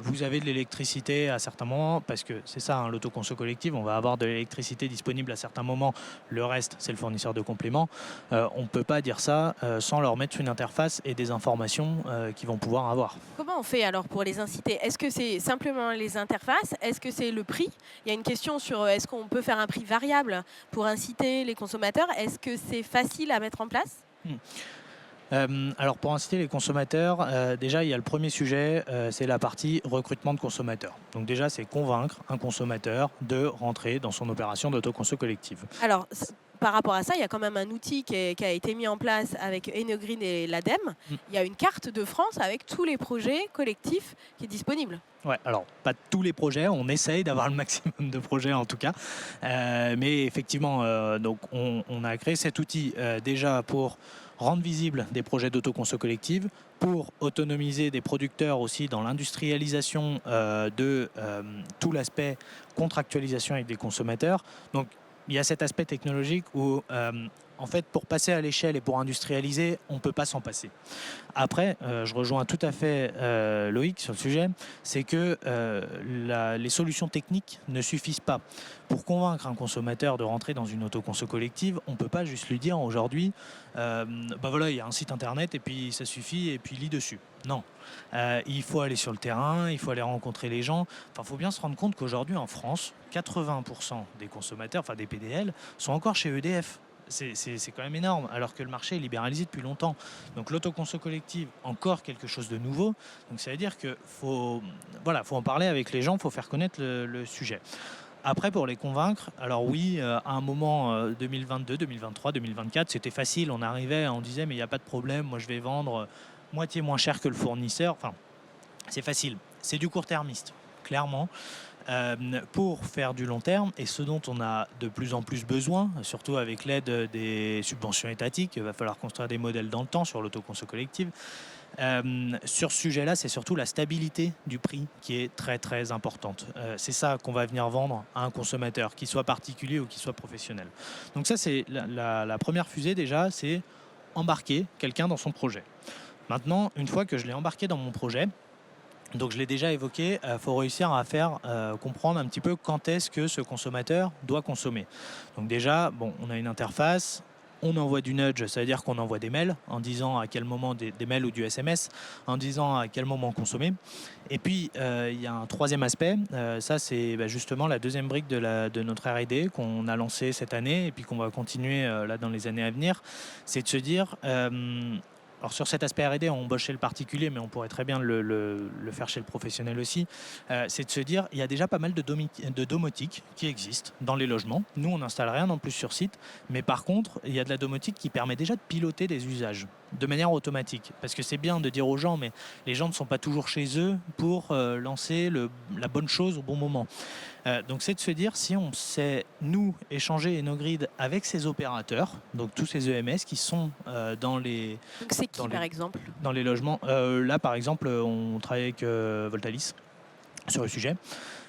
vous avez de l'électricité à certains moments, parce que c'est ça, l'autoconso collective, on va avoir de l'électricité disponible à certains moments, le reste c'est le fournisseur de compléments. On ne peut pas dire ça sans leur mettre une interface et des informations qu'ils vont pouvoir avoir. Comment on fait alors pour les inciter? Est-ce que c'est simplement les interfaces? Est-ce que c'est le prix? Il y a une question sur est-ce qu'on peut faire un prix variable pour inciter les consommateurs? Est-ce que c'est facile à mettre en place? Alors pour inciter les consommateurs, déjà il y a le premier sujet, c'est la partie recrutement de consommateurs. Donc déjà c'est convaincre un consommateur de rentrer dans son opération d'autoconso collective. Alors par rapport à ça, il y a quand même un outil qui a été mis en place avec Enogreen et l'ADEME. Il y a une carte de France avec tous les projets collectifs qui est disponible. Ouais, alors pas tous les projets, on essaye d'avoir le maximum de projets en tout cas. Mais effectivement, donc on a créé cet outil déjà pour rendre visible des projets d'autoconso collective, pour autonomiser des producteurs aussi dans l'industrialisation de tout l'aspect contractualisation avec des consommateurs. Donc il y a cet aspect technologique où en fait, pour passer à l'échelle et pour industrialiser, on ne peut pas s'en passer. Après, je rejoins tout à fait Loïc sur le sujet, c'est que les solutions techniques ne suffisent pas. Pour convaincre un consommateur de rentrer dans une autoconso collective, on ne peut pas juste lui dire aujourd'hui, voilà, il y a un site internet et puis ça suffit et puis lis dessus. Non, il faut aller sur le terrain, il faut aller rencontrer les gens. Enfin, il faut bien se rendre compte qu'aujourd'hui en France, 80% des consommateurs, enfin des PDL, sont encore chez EDF. C'est quand même énorme, alors que le marché est libéralisé depuis longtemps. Donc l'autoconso collective, encore quelque chose de nouveau. Donc ça veut dire qu'il faut en parler avec les gens, il faut faire connaître le sujet. Après, pour les convaincre, alors oui, à un moment, 2022, 2023, 2024, c'était facile. On arrivait, on disait, mais il n'y a pas de problème, moi je vais vendre moitié moins cher que le fournisseur. Enfin, c'est facile. C'est du court-termiste, clairement. Pour faire du long terme, et ce dont on a de plus en plus besoin, surtout avec l'aide des subventions étatiques, il va falloir construire des modèles dans le temps sur l'autoconso collective. Sur ce sujet-là, c'est surtout la stabilité du prix qui est très très importante. C'est ça qu'on va venir vendre à un consommateur, qu'il soit particulier ou qu'il soit professionnel. Donc ça, c'est la première fusée déjà, c'est embarquer quelqu'un dans son projet. Maintenant, une fois que je l'ai embarqué dans mon projet, Donc je l'ai déjà évoqué, il faut réussir à faire comprendre un petit peu quand est-ce que ce consommateur doit consommer. Donc déjà, bon, on a une interface, on envoie du nudge, ça veut dire qu'on envoie des mails en disant à quel moment, des mails ou du SMS, en disant à quel moment consommer. Et puis il y a un troisième aspect, ça c'est justement la deuxième brique de notre R&D qu'on a lancé cette année et puis qu'on va continuer là dans les années à venir, c'est de se dire... alors sur cet aspect R&D, on embauche chez le particulier, mais on pourrait très bien le faire chez le professionnel aussi. C'est de se dire, il y a déjà pas mal de domotique qui existent dans les logements. Nous, on n'installe rien en plus sur site, mais par contre, il y a de la domotique qui permet déjà de piloter des usages de manière automatique. Parce que c'est bien de dire aux gens, mais les gens ne sont pas toujours chez eux pour lancer la bonne chose au bon moment. Donc c'est de se dire, si on sait, nous, échanger nos grids avec ces opérateurs, donc tous ces EMS qui sont dans les... Donc c'est qui, par exemple ? Dans les logements. Là, par exemple, on travaille avec Voltalis sur le sujet.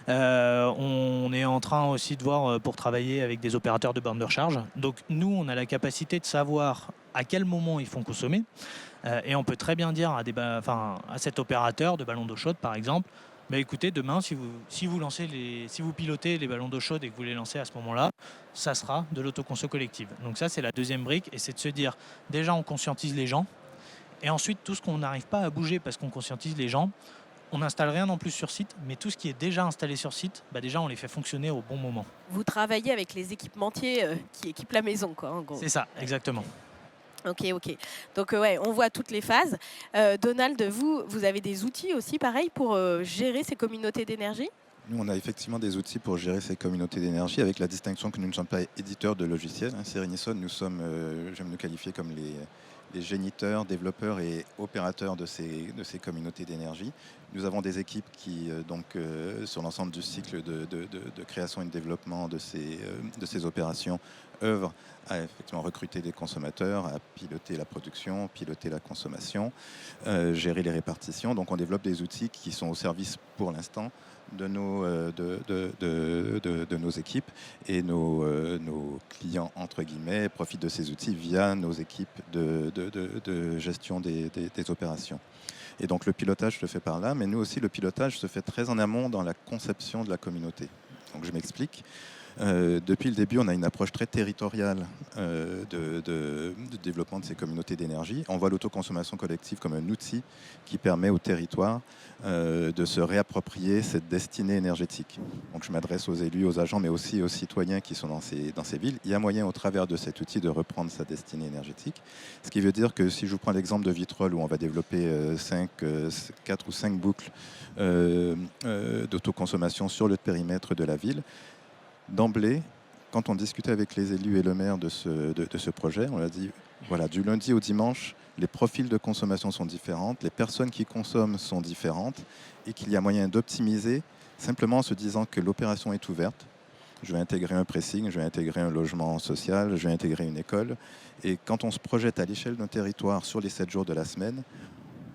On est en train aussi de voir pour travailler avec des opérateurs de bornes de recharge. Donc nous, on a la capacité de savoir à quel moment ils font consommer. Et on peut très bien dire à cet opérateur de ballon d'eau chaude, par exemple, écoutez, demain, si vous pilotez les ballons d'eau chaude et que vous les lancez à ce moment-là, ça sera de l'autoconso collective. Donc ça, c'est la deuxième brique. Et c'est de se dire, déjà, on conscientise les gens. Et ensuite, tout ce qu'on n'arrive pas à bouger parce qu'on conscientise les gens, on n'installe rien en plus sur site, mais tout ce qui est déjà installé sur site, déjà on les fait fonctionner au bon moment. Vous travaillez avec les équipementiers qui équipent la maison, quoi, en gros. C'est ça, exactement. Ok. Donc on voit toutes les phases. Donald, vous avez des outils aussi, pareil, pour gérer ces communautés d'énergie ? Nous, on a effectivement des outils pour gérer ces communautés d'énergie, avec la distinction que nous ne sommes pas éditeurs de logiciels. Serenison, nous sommes, j'aime nous qualifier comme les géniteurs, développeurs et opérateurs de ces communautés d'énergie. Nous avons des équipes qui, sur l'ensemble du cycle de création et de développement de ces opérations, œuvrent à effectivement recruter des consommateurs, à piloter la production, piloter la consommation, gérer les répartitions. Donc on développe des outils qui sont au service pour l'instant de nos équipes, et nos clients, entre guillemets, profitent de ces outils via nos équipes de gestion des opérations. Et donc le pilotage se fait par là, mais nous aussi le pilotage se fait très en amont dans la conception de la communauté. Donc je m'explique. Depuis le début, on a une approche très territoriale de développement de ces communautés d'énergie. On voit l'autoconsommation collective comme un outil qui permet au territoire de se réapproprier cette destinée énergétique. Donc je m'adresse aux élus, aux agents, mais aussi aux citoyens qui sont dans ces villes. Il y a moyen au travers de cet outil de reprendre sa destinée énergétique. Ce qui veut dire que si je vous prends l'exemple de Vitrolles, où on va développer 4 ou 5 boucles d'autoconsommation sur le périmètre de la ville, d'emblée, quand on discutait avec les élus et le maire de ce projet, on a dit, voilà, du lundi au dimanche, les profils de consommation sont différents, les personnes qui consomment sont différentes, et qu'il y a moyen d'optimiser simplement en se disant que l'opération est ouverte. Je vais intégrer un pressing, je vais intégrer un logement social, je vais intégrer une école. Et quand on se projette à l'échelle d'un territoire sur les 7 jours de la semaine,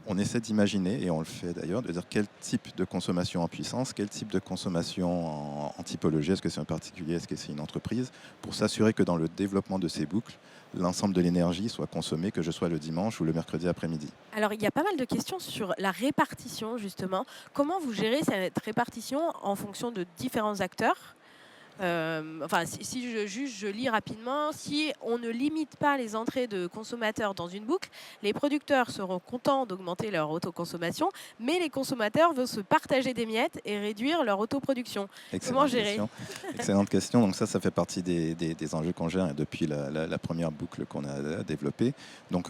on essaie d'imaginer, et on le fait d'ailleurs, de dire quel type de consommation en puissance, quel type de consommation en typologie, est-ce que c'est un particulier, est-ce que c'est une entreprise, pour s'assurer que dans le développement de ces boucles, l'ensemble de l'énergie soit consommée, que je sois le dimanche ou le mercredi après-midi. Alors, il y a pas mal de questions sur la répartition, justement. Comment vous gérez cette répartition en fonction de différents acteurs ? Si je lis rapidement, si on ne limite pas les entrées de consommateurs dans une boucle, les producteurs seront contents d'augmenter leur autoconsommation, mais les consommateurs vont se partager des miettes et réduire leur autoproduction. Comment gérer ? Excellente question. Donc ça fait partie des enjeux qu'on gère depuis la première boucle qu'on a développée. Donc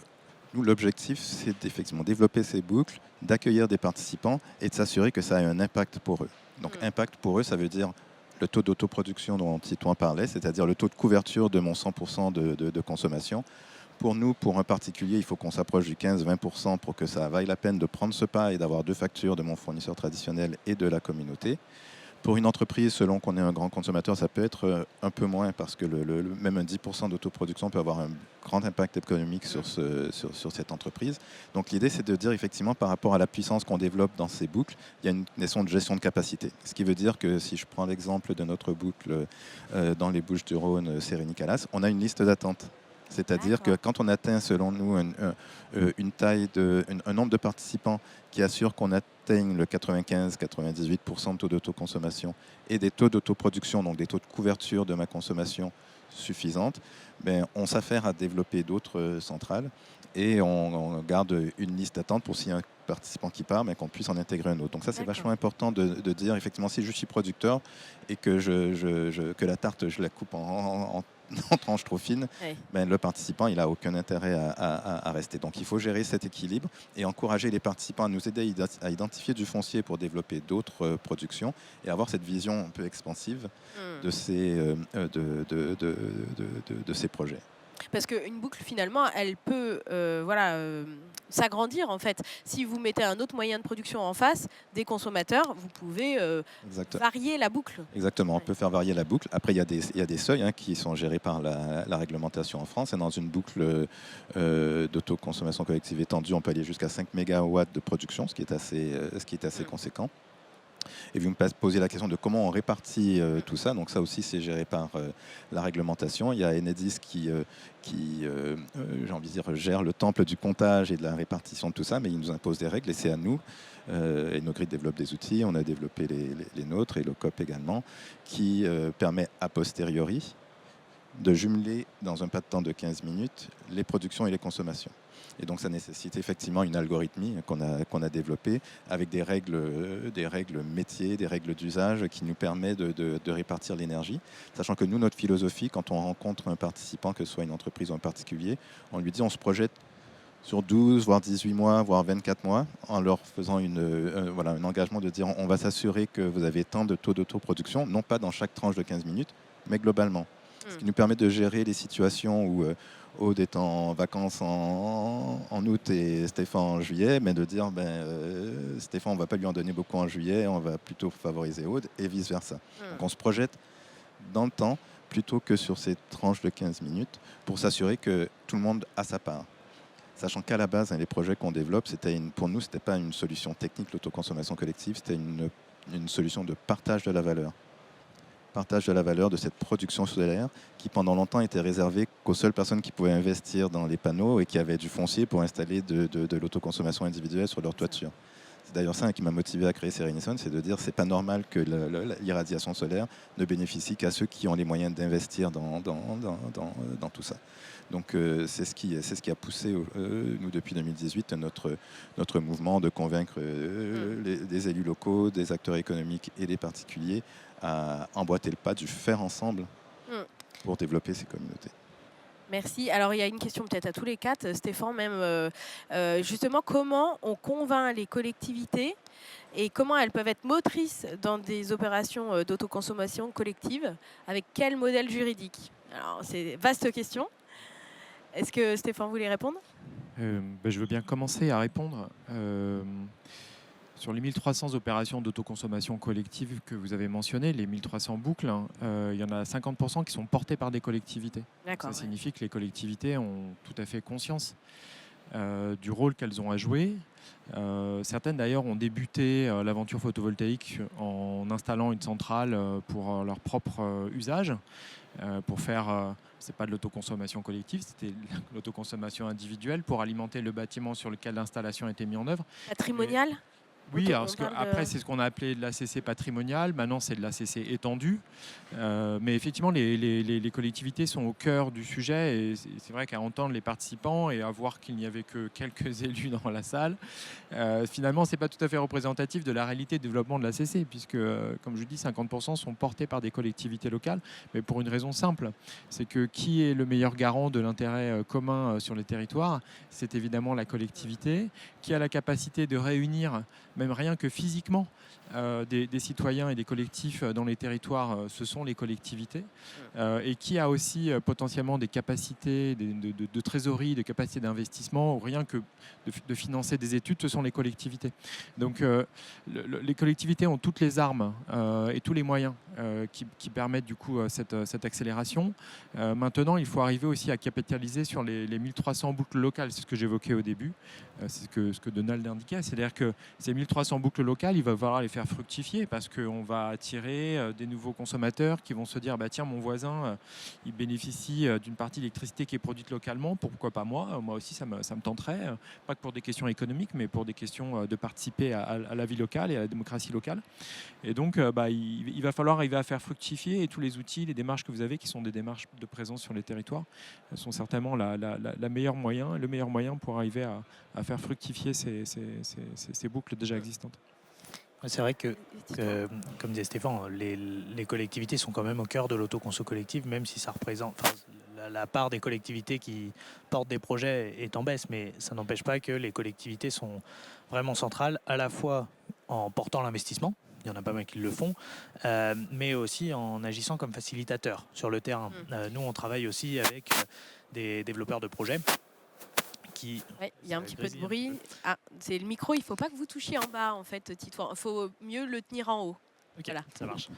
nous, l'objectif, c'est d'effectivement développer ces boucles, d'accueillir des participants et de s'assurer que ça a un impact pour eux. Donc impact pour eux, ça veut dire le taux d'autoproduction dont Titouan parlait, c'est-à-dire le taux de couverture de mon 100% de consommation. Pour nous, pour un particulier, il faut qu'on s'approche du 15-20% pour que ça vaille la peine de prendre ce pas et d'avoir 2 factures de mon fournisseur traditionnel et de la communauté. Pour une entreprise, selon qu'on est un grand consommateur, ça peut être un peu moins parce que même un 10% d'autoproduction peut avoir un grand impact économique sur cette entreprise. Donc l'idée, c'est de dire effectivement par rapport à la puissance qu'on développe dans ces boucles, il y a une notion de gestion de capacité. Ce qui veut dire que si je prends l'exemple de notre boucle dans les Bouches-du-Rhône, Sérénie-Calas, on a une liste d'attente. C'est-à-dire que quand on atteint, selon nous, un nombre de participants qui assure qu'on atteigne le 95-98% de taux d'autoconsommation et des taux d'autoproduction, donc des taux de couverture de ma consommation suffisante, ben, on s'affaire à développer d'autres centrales et on garde une liste d'attente pour s'il y a un participant qui part, mais qu'on puisse en intégrer un autre. Donc ça, c'est vachement important de dire, effectivement, si je suis producteur et que, que la tarte, je la coupe en tranches trop fines, ben, le participant, il n'a aucun intérêt à rester. Donc il faut gérer cet équilibre et encourager les participants à nous aider à identifier du foncier pour développer d'autres productions et avoir cette vision un peu expansive de ces projets. Parce qu'une boucle, finalement, elle peut s'agrandir, en fait. Si vous mettez un autre moyen de production en face, des consommateurs, vous pouvez varier la boucle. Exactement, on peut faire varier la boucle. Après, il y a des seuils qui sont gérés par la réglementation en France. Et dans une boucle d'autoconsommation collective étendue, on peut aller jusqu'à 5 MW de production, ce qui est assez conséquent. Et vous me posez la question de comment on répartit tout ça. Donc ça aussi, c'est géré par la réglementation. Il y a Enedis qui j'ai envie de dire, gère le temple du comptage et de la répartition de tout ça, mais il nous impose des règles et c'est à nous. Et Nogrid développe des outils, on a développé les nôtres et le COP également, qui permet a posteriori de jumeler dans un pas de temps de 15 minutes les productions et les consommations. Et donc ça nécessite effectivement une algorithmie qu'on a développée avec des règles métiers, des règles d'usage qui nous permettent de répartir l'énergie. Sachant que nous, notre philosophie, quand on rencontre un participant, que ce soit une entreprise ou un particulier, on lui dit on se projette sur 12, voire 18 mois, voire 24 mois, en leur faisant un engagement de dire on va s'assurer que vous avez tant de taux d'autoproduction, non pas dans chaque tranche de 15 minutes, mais globalement. Ce qui nous permet de gérer les situations où Aude est en vacances en août et Stéphane en juillet, mais de dire Stéphane, on ne va pas lui en donner beaucoup en juillet, on va plutôt favoriser Aude et vice-versa. Donc on se projette dans le temps plutôt que sur ces tranches de 15 minutes pour s'assurer que tout le monde a sa part. Sachant qu'à la base, les projets qu'on développe, pour nous, ce n'était pas une solution technique, l'autoconsommation collective, c'était une solution de partage de la valeur. Partage de la valeur de cette production solaire qui pendant longtemps était réservée qu'aux seules personnes qui pouvaient investir dans les panneaux et qui avaient du foncier pour installer de l'autoconsommation individuelle sur leur toiture. C'est d'ailleurs ça qui m'a motivé à créer Serenison, c'est de dire c'est pas normal que l'irradiation solaire ne bénéficie qu'à ceux qui ont les moyens d'investir dans tout ça. Donc c'est ce qui a poussé nous depuis 2018 notre mouvement de convaincre des élus locaux, des acteurs économiques et des particuliers à emboîter le pas du faire ensemble pour développer ces communautés. Merci. Alors, il y a une question peut-être à tous les quatre, Stéphane même. Justement, comment on convainc les collectivités et comment elles peuvent être motrices dans des opérations d'autoconsommation collective, avec quel modèle juridique? Alors, c'est une vaste question. Est-ce que Stéphane voulait répondre? Je veux bien commencer à répondre. Sur les 1300 opérations d'autoconsommation collective que vous avez mentionnées, les 1300 boucles, il y en a 50% qui sont portées par des collectivités. Ça signifie que les collectivités ont tout à fait conscience du rôle qu'elles ont à jouer. Certaines d'ailleurs ont débuté l'aventure photovoltaïque en installant une centrale pour leur propre usage, pour faire, c'est pas de l'autoconsommation collective, c'était l'autoconsommation individuelle pour alimenter le bâtiment sur lequel l'installation a été mise en œuvre. Patrimonial? Oui, après c'est ce qu'on a appelé de l'ACC patrimonial, maintenant c'est de l'ACC étendue. Mais effectivement, les collectivités sont au cœur du sujet et c'est vrai qu'à entendre les participants et à voir qu'il n'y avait que quelques élus dans la salle, finalement, ce n'est pas tout à fait représentatif de la réalité de développement de l'ACC, puisque, comme je dis, 50% sont portés par des collectivités locales, mais pour une raison simple, c'est que qui est le meilleur garant de l'intérêt commun sur les territoires? C'est évidemment la collectivité, qui a la capacité de réunir, même rien que physiquement, des citoyens et des collectifs dans les territoires, ce sont les collectivités, et qui a aussi potentiellement des capacités de trésorerie, des capacités d'investissement, ou rien que de financer des études, ce sont les collectivités. Donc les collectivités ont toutes les armes et tous les moyens qui permettent du coup cette accélération. Maintenant, il faut arriver aussi à capitaliser sur les 1300 boucles locales, c'est ce que j'évoquais au début, c'est ce que Donald indiquait, c'est-à-dire que ces 1300 boucles locales, il va falloir les faire fructifier parce qu'on va attirer des nouveaux consommateurs qui vont se dire bah, tiens, mon voisin, il bénéficie d'une partie d'électricité qui est produite localement, pourquoi pas moi? Moi aussi, ça me tenterait, pas que pour des questions économiques, mais pour des questions de participer à la vie locale et à la démocratie locale. Et donc, il va falloir arriver à faire fructifier et tous les outils, les démarches que vous avez, qui sont des démarches de présence sur les territoires, sont certainement le meilleur moyen pour arriver à faire fructifier ces boucles déjà existantes. C'est vrai que, comme disait Stéphane, les collectivités sont quand même au cœur de l'autoconso collective, même si ça représente... La part des collectivités qui portent des projets est en baisse, mais ça n'empêche pas que les collectivités sont vraiment centrales, à la fois en portant l'investissement, il y en a pas mal qui le font, mais aussi en agissant comme facilitateur sur le terrain. Nous, on travaille aussi avec des développeurs de projets. Ouais, il y a un petit peu de bruit. Ah, c'est le micro, il ne faut pas que vous touchiez en bas, en fait, Titouan. Il faut mieux le tenir en haut. Ok, voilà. Ça marche.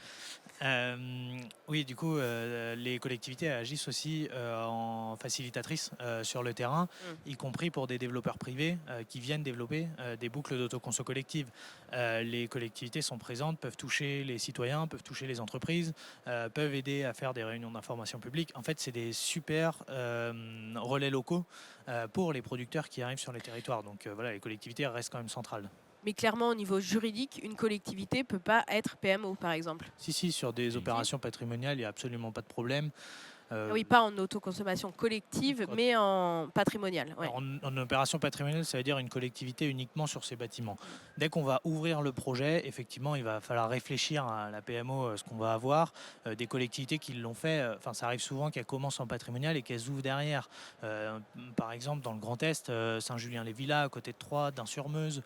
Oui, du coup, les collectivités agissent aussi en facilitatrices sur le terrain, y compris pour des développeurs privés qui viennent développer des boucles d'autoconso collective. Les collectivités sont présentes, peuvent toucher les citoyens, peuvent toucher les entreprises, peuvent aider à faire des réunions d'information publique. En fait, c'est des super relais locaux pour les producteurs qui arrivent sur les territoires. Donc voilà, les collectivités restent quand même centrales. Mais clairement, au niveau juridique, une collectivité ne peut pas être PMO, par exemple. Si, sur des opérations patrimoniales, il n'y a absolument pas de problème. Oui, pas en autoconsommation collective, mais en patrimoniale. Ouais. En opération patrimoniale, ça veut dire une collectivité uniquement sur ses bâtiments. Dès qu'on va ouvrir le projet, effectivement, il va falloir réfléchir à la PMO, ce qu'on va avoir. Des collectivités qui l'ont fait, ça arrive souvent qu'elles commencent en patrimonial et qu'elles ouvrent derrière. Par exemple, dans le Grand Est, Saint-Julien-les-Villas, à côté de Troyes, Dain-sur-Meuse,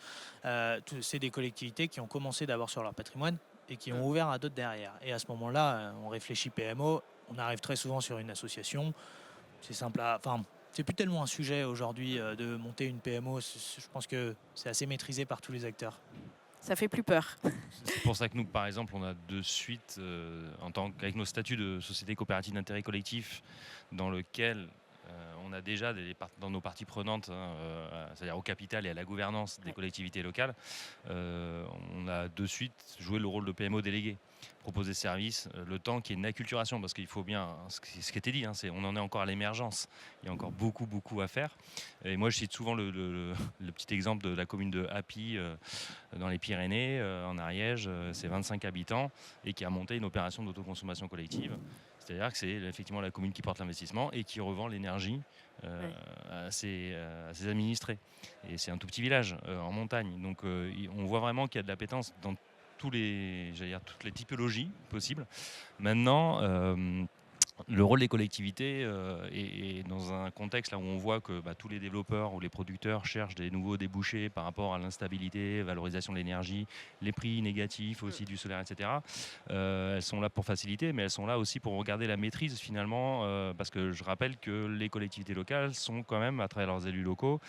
c'est des collectivités qui ont commencé d'abord sur leur patrimoine et qui ont ouvert à d'autres derrière. Et à ce moment-là, on réfléchit PMO. On arrive très souvent sur une association. C'est simple c'est plus tellement un sujet aujourd'hui de monter une PMO. Je pense que c'est assez maîtrisé par tous les acteurs. Ça fait plus peur. C'est pour ça que nous, par exemple, on a de suite, avec nos statuts de société coopérative d'intérêt collectif, dans lequel on a déjà dans nos parties prenantes, c'est-à-dire au capital et à la gouvernance des collectivités locales, on a de suite joué le rôle de PMO délégué. Proposer service, le temps qu'il y ait une acculturation, parce qu'il faut bien, ce qui était dit, on en est encore à l'émergence, il y a encore beaucoup à faire. Et moi je cite souvent le petit exemple de la commune de Happy dans les Pyrénées, en Ariège, c'est 25 habitants et qui a monté une opération d'autoconsommation collective. C'est-à-dire que c'est effectivement la commune qui porte l'investissement et qui revend l'énergie à ses administrés. Et c'est un tout petit village en montagne, donc on voit vraiment qu'il y a de l'appétence dans toutes les typologies possibles. Maintenant, le rôle des collectivités est dans un contexte là où on voit que tous les développeurs ou les producteurs cherchent des nouveaux débouchés par rapport à l'instabilité, valorisation de l'énergie, les prix négatifs aussi du solaire, etc. Elles sont là pour faciliter, mais elles sont là aussi pour regarder la maîtrise finalement, parce que je rappelle que les collectivités locales sont quand même, à travers leurs élus locaux,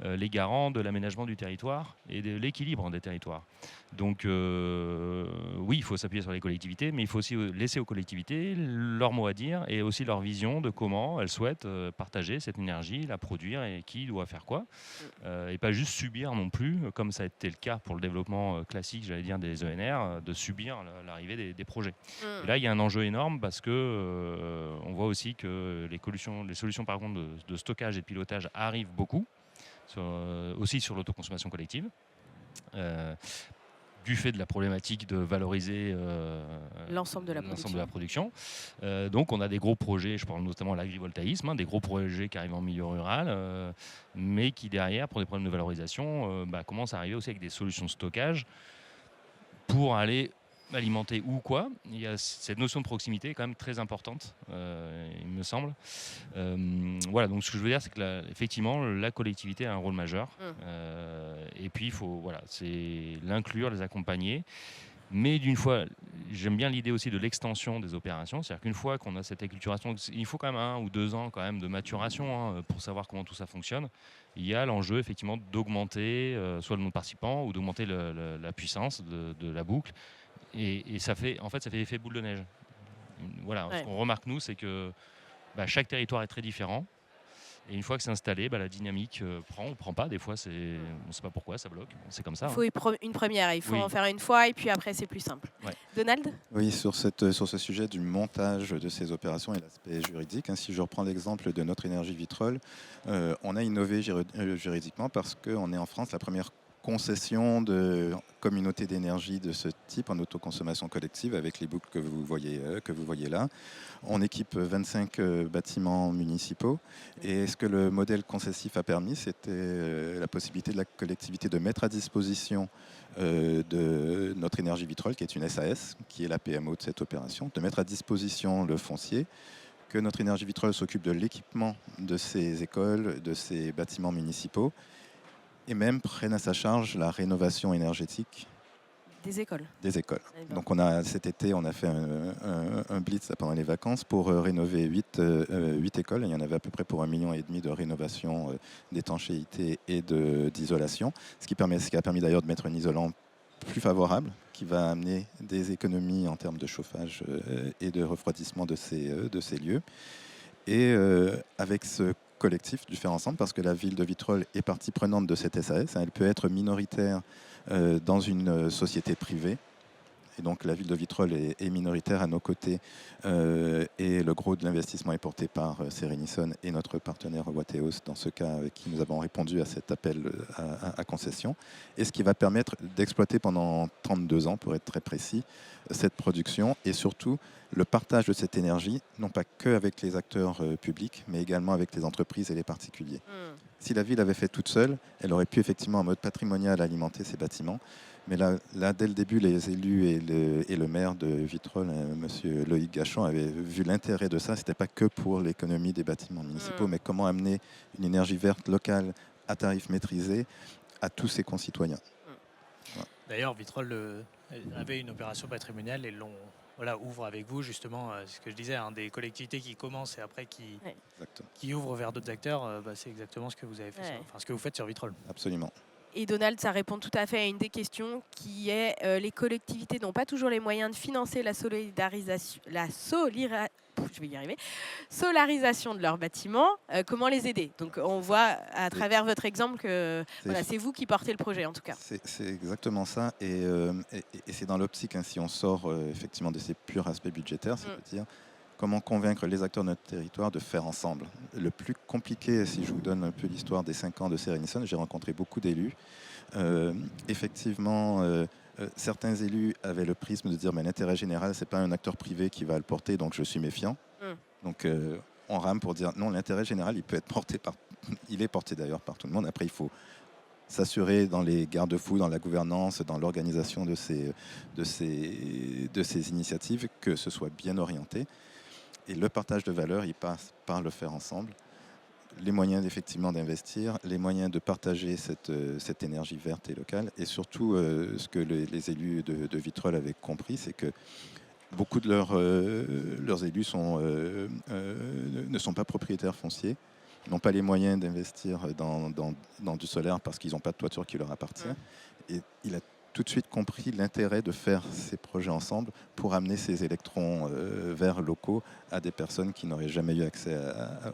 les garants de l'aménagement du territoire et de l'équilibre des territoires. Donc oui, il faut s'appuyer sur les collectivités, mais il faut aussi laisser aux collectivités leur mot à dire et aussi leur vision de comment elles souhaitent partager cette énergie, la produire et qui doit faire quoi. Et pas juste subir non plus, comme ça a été le cas pour le développement classique, j'allais dire, des ENR, de subir l'arrivée des projets. Et là, il y a un enjeu énorme parce que on voit aussi que les solutions par contre de stockage et de pilotage arrivent beaucoup, aussi sur l'autoconsommation collective. Du fait de la problématique de valoriser l'ensemble de la production. Donc on a des gros projets, je parle notamment de l'agrivoltaïsme, des gros projets qui arrivent en milieu rural, mais qui derrière, pour des problèmes de valorisation, commencent à arriver aussi avec des solutions de stockage pour aller alimenter ou quoi. Il y a cette notion de proximité quand même très importante, il me semble. Voilà, donc ce que je veux dire, c'est que effectivement, la collectivité a un rôle majeur. Et puis, il faut c'est l'inclure, les accompagner. Mais d'une fois, j'aime bien l'idée aussi de l'extension des opérations. C'est-à-dire qu'une fois qu'on a cette acculturation, il faut quand même 1 ou 2 ans quand même de maturation pour savoir comment tout ça fonctionne. Il y a l'enjeu effectivement d'augmenter soit le nombre de participants ou d'augmenter la puissance de la boucle. Et ça fait effet boule de neige. Voilà, ce qu'on remarque nous, c'est que chaque territoire est très différent. Et une fois que c'est installé, la dynamique prend ou prend pas. Des fois, on ne sait pas pourquoi, ça bloque. C'est comme ça. Il faut une première, il faut Oui. en faire une fois et puis après c'est plus simple. Ouais. Donald ? Oui, sur ce sujet du montage de ces opérations et l'aspect juridique, si je reprends l'exemple de notre énergie Vitrolles, on a innové juridiquement parce qu'on est en France la première concession de communauté d'énergie de ce type en autoconsommation collective avec les boucles que vous voyez là. On équipe 25 bâtiments municipaux et ce que le modèle concessif a permis, c'était la possibilité de la collectivité de mettre à disposition de notre énergie Vitrolles, qui est une SAS, qui est la PMO de cette opération, de mettre à disposition le foncier, que notre énergie Vitrolles s'occupe de l'équipement de ces écoles, de ces bâtiments municipaux, et même prennent à sa charge la rénovation énergétique des écoles. Donc cet été, on a fait un blitz pendant les vacances pour rénover 8 écoles. Il y en avait à peu près pour 1,5 million de rénovation d'étanchéité et d'isolation, ce qui a permis d'ailleurs de mettre un isolant plus favorable, qui va amener des économies en termes de chauffage et de refroidissement de ces lieux. Et avec ce collectif du faire ensemble, parce que la ville de Vitrolles est partie prenante de cette SAS. Elle peut être minoritaire dans une société privée. Et donc la ville de Vitrolles est minoritaire à nos côtés et le gros de l'investissement est porté par Cerenison et notre partenaire Wateos, dans ce cas avec qui nous avons répondu à cet appel à concession. Et ce qui va permettre d'exploiter pendant 32 ans, pour être très précis, cette production et surtout le partage de cette énergie, non pas qu'avec les acteurs publics, mais également avec les entreprises et les particuliers. Si la ville avait fait toute seule, elle aurait pu effectivement en mode patrimonial alimenter ces bâtiments. Mais là, dès le début, les élus et le maire de Vitrolles, M. Loïc Gachon, avaient vu l'intérêt de ça. Ce n'était pas que pour l'économie des bâtiments municipaux, mais comment amener une énergie verte locale à tarif maîtrisé à tous ses concitoyens. Voilà. D'ailleurs, Vitrolles avait une opération patrimoniale et ouvre avec vous justement, ce que je disais, des collectivités qui commencent et après qui ouvrent vers d'autres acteurs. C'est exactement ce que vous avez fait, ce que vous faites sur Vitrolles. Absolument. Et Donald, ça répond tout à fait à une des questions qui est les collectivités n'ont pas toujours les moyens de financer la solarisation de leurs bâtiments. Comment les aider ? Donc on voit à travers votre exemple que c'est vous qui portez le projet en tout cas. C'est exactement ça. Et c'est dans l'optique, si on sort effectivement de ces purs aspects budgétaires, c'est-à-dire comment convaincre les acteurs de notre territoire de faire ensemble. Le plus compliqué, si je vous donne un peu l'histoire des 5 ans de Cerenison, j'ai rencontré beaucoup d'élus. Effectivement, certains élus avaient le prisme de dire l'intérêt général, ce n'est pas un acteur privé qui va le porter, donc je suis méfiant. Donc on rame pour dire non, l'intérêt général, il est porté d'ailleurs par tout le monde. Après, il faut s'assurer dans les garde-fous, dans la gouvernance, dans l'organisation de ces initiatives, que ce soit bien orienté. Et le partage de valeur, il passe par le faire ensemble. Les moyens effectivement d'investir, les moyens de partager cette énergie verte et locale. Et surtout, ce que les élus de Vitrolles avaient compris, c'est que beaucoup de leurs élus ne sont pas propriétaires fonciers, n'ont pas les moyens d'investir dans du solaire parce qu'ils n'ont pas de toiture qui leur appartient. Et il a tout de suite compris l'intérêt de faire ces projets ensemble pour amener ces électrons verts locaux à des personnes qui n'auraient jamais eu accès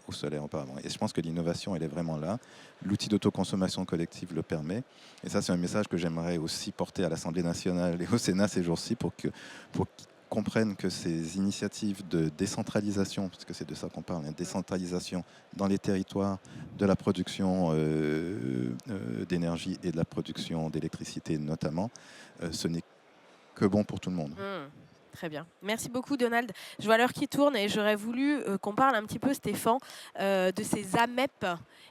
au solaire auparavant. Et je pense que l'innovation, elle est vraiment là. L'outil d'autoconsommation collective le permet. Et ça, c'est un message que j'aimerais aussi porter à l'Assemblée nationale et au Sénat ces jours-ci pour qu'ils comprennent que ces initiatives de décentralisation, parce que c'est de ça qu'on parle, décentralisation dans les territoires de la production d'énergie et de la production d'électricité notamment, ce n'est que bon pour tout le monde. Très bien. Merci beaucoup, Donald. Je vois l'heure qui tourne et j'aurais voulu qu'on parle un petit peu, Stéphane, de ces AMEP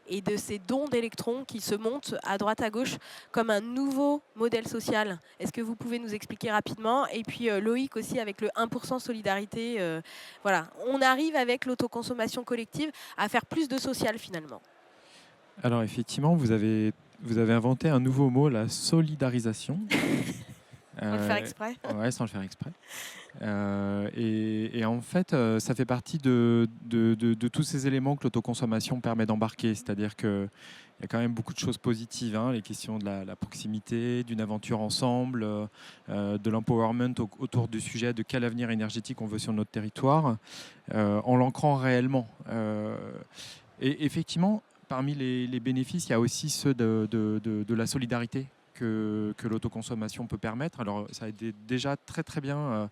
et de ces dons d'électrons qui se montent à droite à gauche comme un nouveau modèle social. Est-ce que vous pouvez nous expliquer rapidement ? Et puis Loïc aussi avec le 1% solidarité. Voilà, on arrive avec l'autoconsommation collective à faire plus de social finalement. Alors effectivement, vous avez inventé un nouveau mot, la solidarisation. Sans le faire exprès. Ouais, sans le faire exprès. Et en fait, ça fait partie de tous ces éléments que l'autoconsommation permet d'embarquer. C'est-à-dire qu'il y a quand même beaucoup de choses positives. Les questions de la proximité, d'une aventure ensemble, de l'empowerment autour du sujet de quel avenir énergétique on veut sur notre territoire, en l'ancrant réellement. Et effectivement, parmi les bénéfices, il y a aussi ceux de la solidarité que l'autoconsommation peut permettre. Alors, ça a été déjà très très bien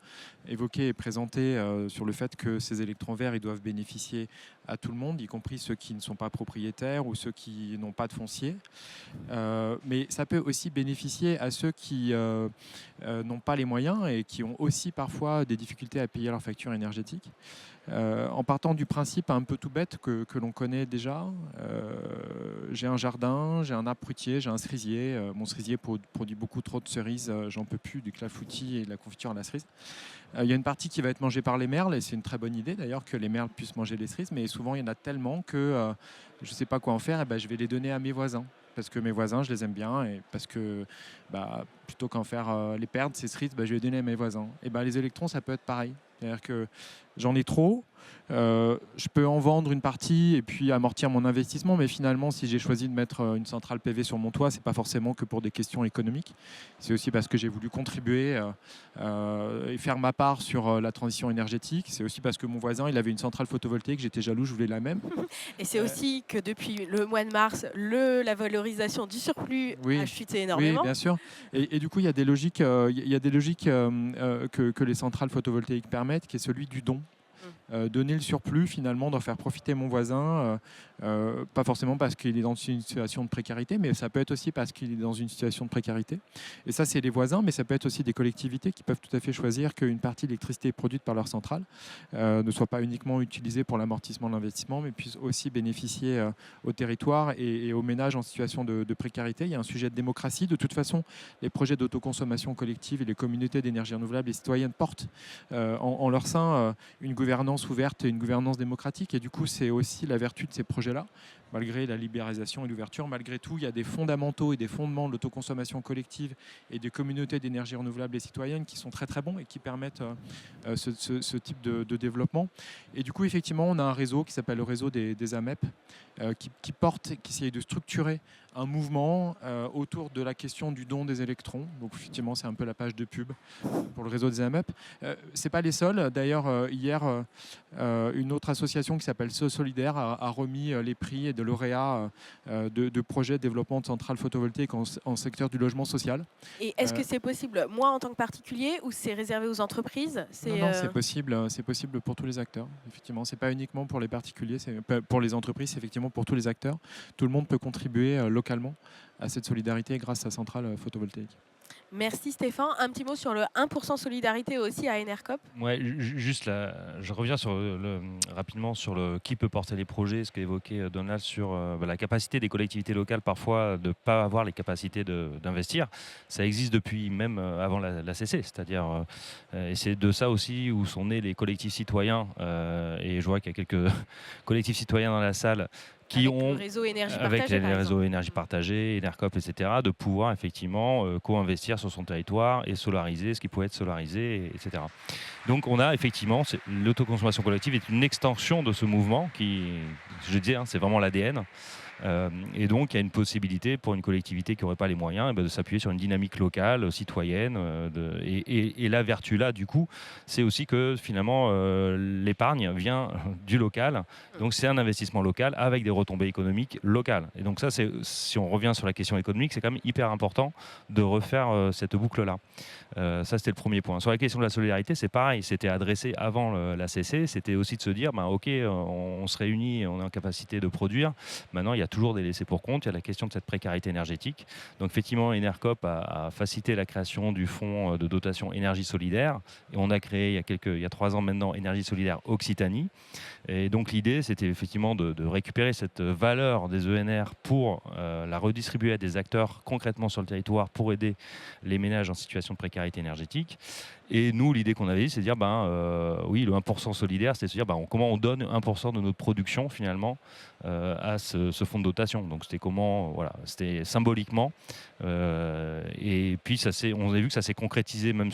évoqué et présenté sur le fait que ces électrons verts ils doivent bénéficier à tout le monde, y compris ceux qui ne sont pas propriétaires ou ceux qui n'ont pas de foncier. Mais ça peut aussi bénéficier à ceux qui n'ont pas les moyens et qui ont aussi parfois des difficultés à payer leur facture énergétique. En partant du principe un peu tout bête que l'on connaît déjà, j'ai un jardin, j'ai un arbre fruitier, j'ai un cerisier. Mon cerisier produit beaucoup trop de cerises, j'en peux plus du clafoutis et de la confiture à la cerise. Il y a une partie qui va être mangée par les merles, et c'est une très bonne idée d'ailleurs que les merles puissent manger les cerises, mais souvent il y en a tellement que je ne sais pas quoi en faire, et ben, je vais les donner à mes voisins. Parce que mes voisins, je les aime bien, et parce que plutôt qu'en faire les perdre, ces cerises, je vais les donner à mes voisins. Et les électrons, ça peut être pareil. C'est-à-dire que j'en ai trop, je peux en vendre une partie et puis amortir mon investissement, mais finalement, si j'ai choisi de mettre une centrale PV sur mon toit, c'est pas forcément que pour des questions économiques. C'est aussi parce que j'ai voulu contribuer et faire ma part sur la transition énergétique. C'est aussi parce que mon voisin, il avait une centrale photovoltaïque, j'étais jaloux, je voulais la même. Et c'est aussi que depuis le mois de mars, la valorisation du surplus a chuté énormément. Oui, bien sûr. Et du coup, il y a des logiques, que les centrales photovoltaïques permettent, qui est celui du don. Donner le surplus, finalement, d'en faire profiter mon voisin, pas forcément parce qu'il est dans une situation de précarité, mais ça peut être aussi parce qu'il est dans une situation de précarité. Et ça, c'est les voisins, mais ça peut être aussi des collectivités qui peuvent tout à fait choisir qu'une partie de l'électricité produite par leur centrale ne soit pas uniquement utilisée pour l'amortissement de l'investissement, mais puisse aussi bénéficier au territoire et aux ménages en situation de précarité. Il y a un sujet de démocratie. De toute façon, les projets d'autoconsommation collective et les communautés d'énergie renouvelable et citoyennes portent en leur sein une gouvernance ouverte et une gouvernance démocratique. Et du coup, c'est aussi la vertu de ces projets-là. Malgré la libéralisation et l'ouverture, malgré tout, il y a des fondamentaux et des fondements de l'autoconsommation collective et des communautés d'énergie renouvelable et citoyennes qui sont très très bons et qui permettent ce type de développement. Et du coup, effectivement, on a un réseau qui s'appelle le réseau des AMEP qui porte, qui essaye de structurer un mouvement autour de la question du don des électrons. Donc effectivement, c'est un peu la page de pub pour le réseau des AMEP. C'est pas les seuls. D'ailleurs, hier, une autre association qui s'appelle Solidaire a remis les prix de lauréats de projets de développement de centrales photovoltaïques en secteur du logement social. Et est-ce que c'est possible, moi en tant que particulier, ou c'est réservé aux entreprises? Non, c'est possible. C'est possible pour tous les acteurs. Effectivement, c'est pas uniquement pour les particuliers, c'est pour les entreprises, c'est effectivement pour tous les acteurs. Tout le monde peut contribuer localement à cette solidarité grâce à centrales photovoltaïques. Merci Stéphane. Un petit mot sur le 1% solidarité aussi à Enercop. Ouais, juste là, je reviens rapidement sur qui peut porter les projets, ce qu'évoquait Donald sur la capacité des collectivités locales parfois de ne pas avoir les capacités d'investir. Ça existe depuis même avant la CC, c'est-à-dire, et c'est de ça aussi où sont nés les collectifs citoyens, et je vois qu'il y a quelques collectifs citoyens dans la salle qui avec ont, le réseau énergie avec partagée, les réseaux énergie partagée, Enercop, etc., de pouvoir effectivement co-investir sur son territoire et solariser ce qui pouvait être solarisé, etc. Donc on a effectivement, l'autoconsommation collective est une extension de ce mouvement qui, je disais, c'est vraiment l'ADN. Et donc, il y a une possibilité pour une collectivité qui n'aurait pas les moyens de s'appuyer sur une dynamique locale, citoyenne. Et la vertu là, du coup, c'est aussi que finalement, l'épargne vient du local. Donc, c'est un investissement local avec des retombées économiques locales. Et donc, ça, si on revient sur la question économique, c'est quand même hyper important de refaire cette boucle-là. Ça, c'était le premier point. Sur la question de la solidarité, c'est pareil. C'était adressé avant la CC. C'était aussi de se dire, OK, on se réunit, on est en capacité de produire. Maintenant, il y a toujours des laissés pour compte. Il y a la question de cette précarité énergétique. Donc, effectivement, Enercop a facilité la création du fonds de dotation énergie solidaire. Et on a créé, il y a 3 ans maintenant, Énergie solidaire Occitanie. Et donc, l'idée, c'était effectivement de récupérer cette valeur des ENR pour la redistribuer à des acteurs concrètement sur le territoire pour aider les ménages en situation de précarité énergétique. Et nous, l'idée qu'on avait, c'est de dire, oui, le 1% solidaire, c'est de se dire, comment on donne 1% de notre production, finalement, à ce fonds de dotation. Donc, c'était symboliquement. Et puis, on a vu que ça s'est concrétisé même